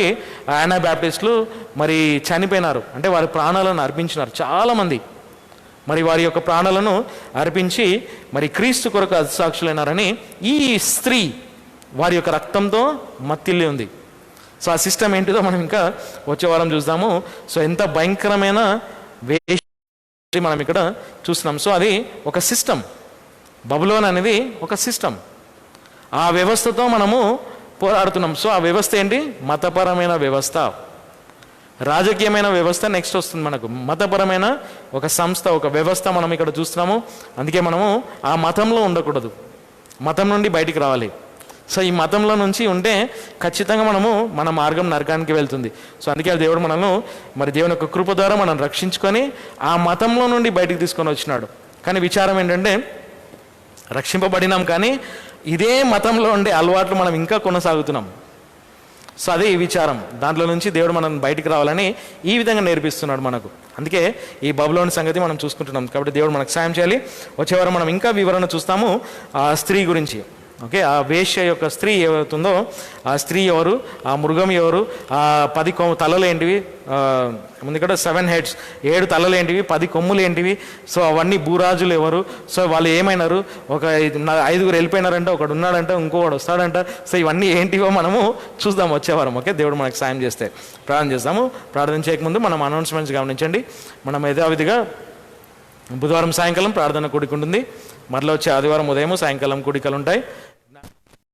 యానాబ్యాప్టిస్టులు మరి చనిపోయినారు. అంటే వారి ప్రాణాలను అర్పించినారు చాలామంది. మరి వారి యొక్క ప్రాణాలను అర్పించి మరి క్రీస్తు కొరకు హతసాక్షులైనారని ఈ స్త్రీ వారి యొక్క రక్తంతో మత్తిల్లి ఉంది. సో ఆ సిస్టమ్ ఏంటిదో మనం ఇంకా వచ్చే వారం చూద్దాము. సో ఎంత భయంకరమైన మనం ఇక్కడ చూస్తున్నాం. సో అది ఒక సిస్టమ్, బబులోన్ అనేది ఒక సిస్టమ్. ఆ వ్యవస్థతో మనము పోరాడుతున్నాం. సో ఆ వ్యవస్థ ఏంటి? మతపరమైన వ్యవస్థ, రాజకీయమైన వ్యవస్థ నెక్స్ట్ వస్తుంది మనకు. మతపరమైన ఒక సంస్థ, ఒక వ్యవస్థ మనం ఇక్కడ చూస్తున్నాము. అందుకే మనము ఆ మతంలో ఉండకూడదు, మతం నుండి బయటికి రావాలి. సో ఈ మతంలో నుంచి ఉంటే ఖచ్చితంగా మన మార్గం నరకానికి వెళ్తుంది. సో అందుకే దేవుడు మనల్ని మరి దేవుని యొక్క కృప ద్వారా మనం రక్షించుకొని ఆ మతంలో నుండి బయటికి తీసుకొని వచ్చినాడు. కానీ విచారం ఏంటంటే రక్షింపబడినాం కానీ ఇదే మతంలో ఉండే అలవాట్లు మనం ఇంకా కొనసాగుతున్నాం. సో అదే ఈ విచారం. దాంట్లో నుంచి దేవుడు మనం బయటికి రావాలని ఈ విధంగా నేర్పిస్తున్నాడు మనకు. అందుకే ఈ బబులోని సంగతి మనం చూసుకుంటున్నాం. కాబట్టి దేవుడు మనకు సాయం చేయాలి. వచ్చేవారం మనం ఇంకా వివరణ చూస్తాము ఆ స్త్రీ గురించి. ఓకే, ఆ వేశ్య యొక్క స్త్రీ ఏమవుతుందో, ఆ స్త్రీ ఎవరు, ఆ మృగం ఎవరు, ఆ 10 తలలు ఏంటివి, ముందు ఇక్కడ 7 హెడ్స్ 7 తలలు ఏంటివి, 10 కొమ్ములు ఏంటివి, సో అవన్నీ భూరాజులు ఎవరు, సో వాళ్ళు ఏమైనారు, ఒక 5 వెళ్ళిపోయినారంట, ఒకడు ఉన్నాడంట, ఇంకొకడు వస్తాడంట. సో ఇవన్నీ ఏంటివో మనము చూద్దాం వచ్చేవారం. ఓకే, దేవుడు మనకు సాయం చేస్తే ప్రార్థన చేస్తాము. ప్రార్థన చేయకముందు మనం అనౌన్స్మెంట్స్ గమనించండి. మనం యథావిధిగా బుధవారం సాయంకాలం ప్రార్థన కూడిక ఉంటుంది. మరలా వచ్చే ఆదివారం ఉదయం సాయంకాలం కూడికలు ఉంటాయి.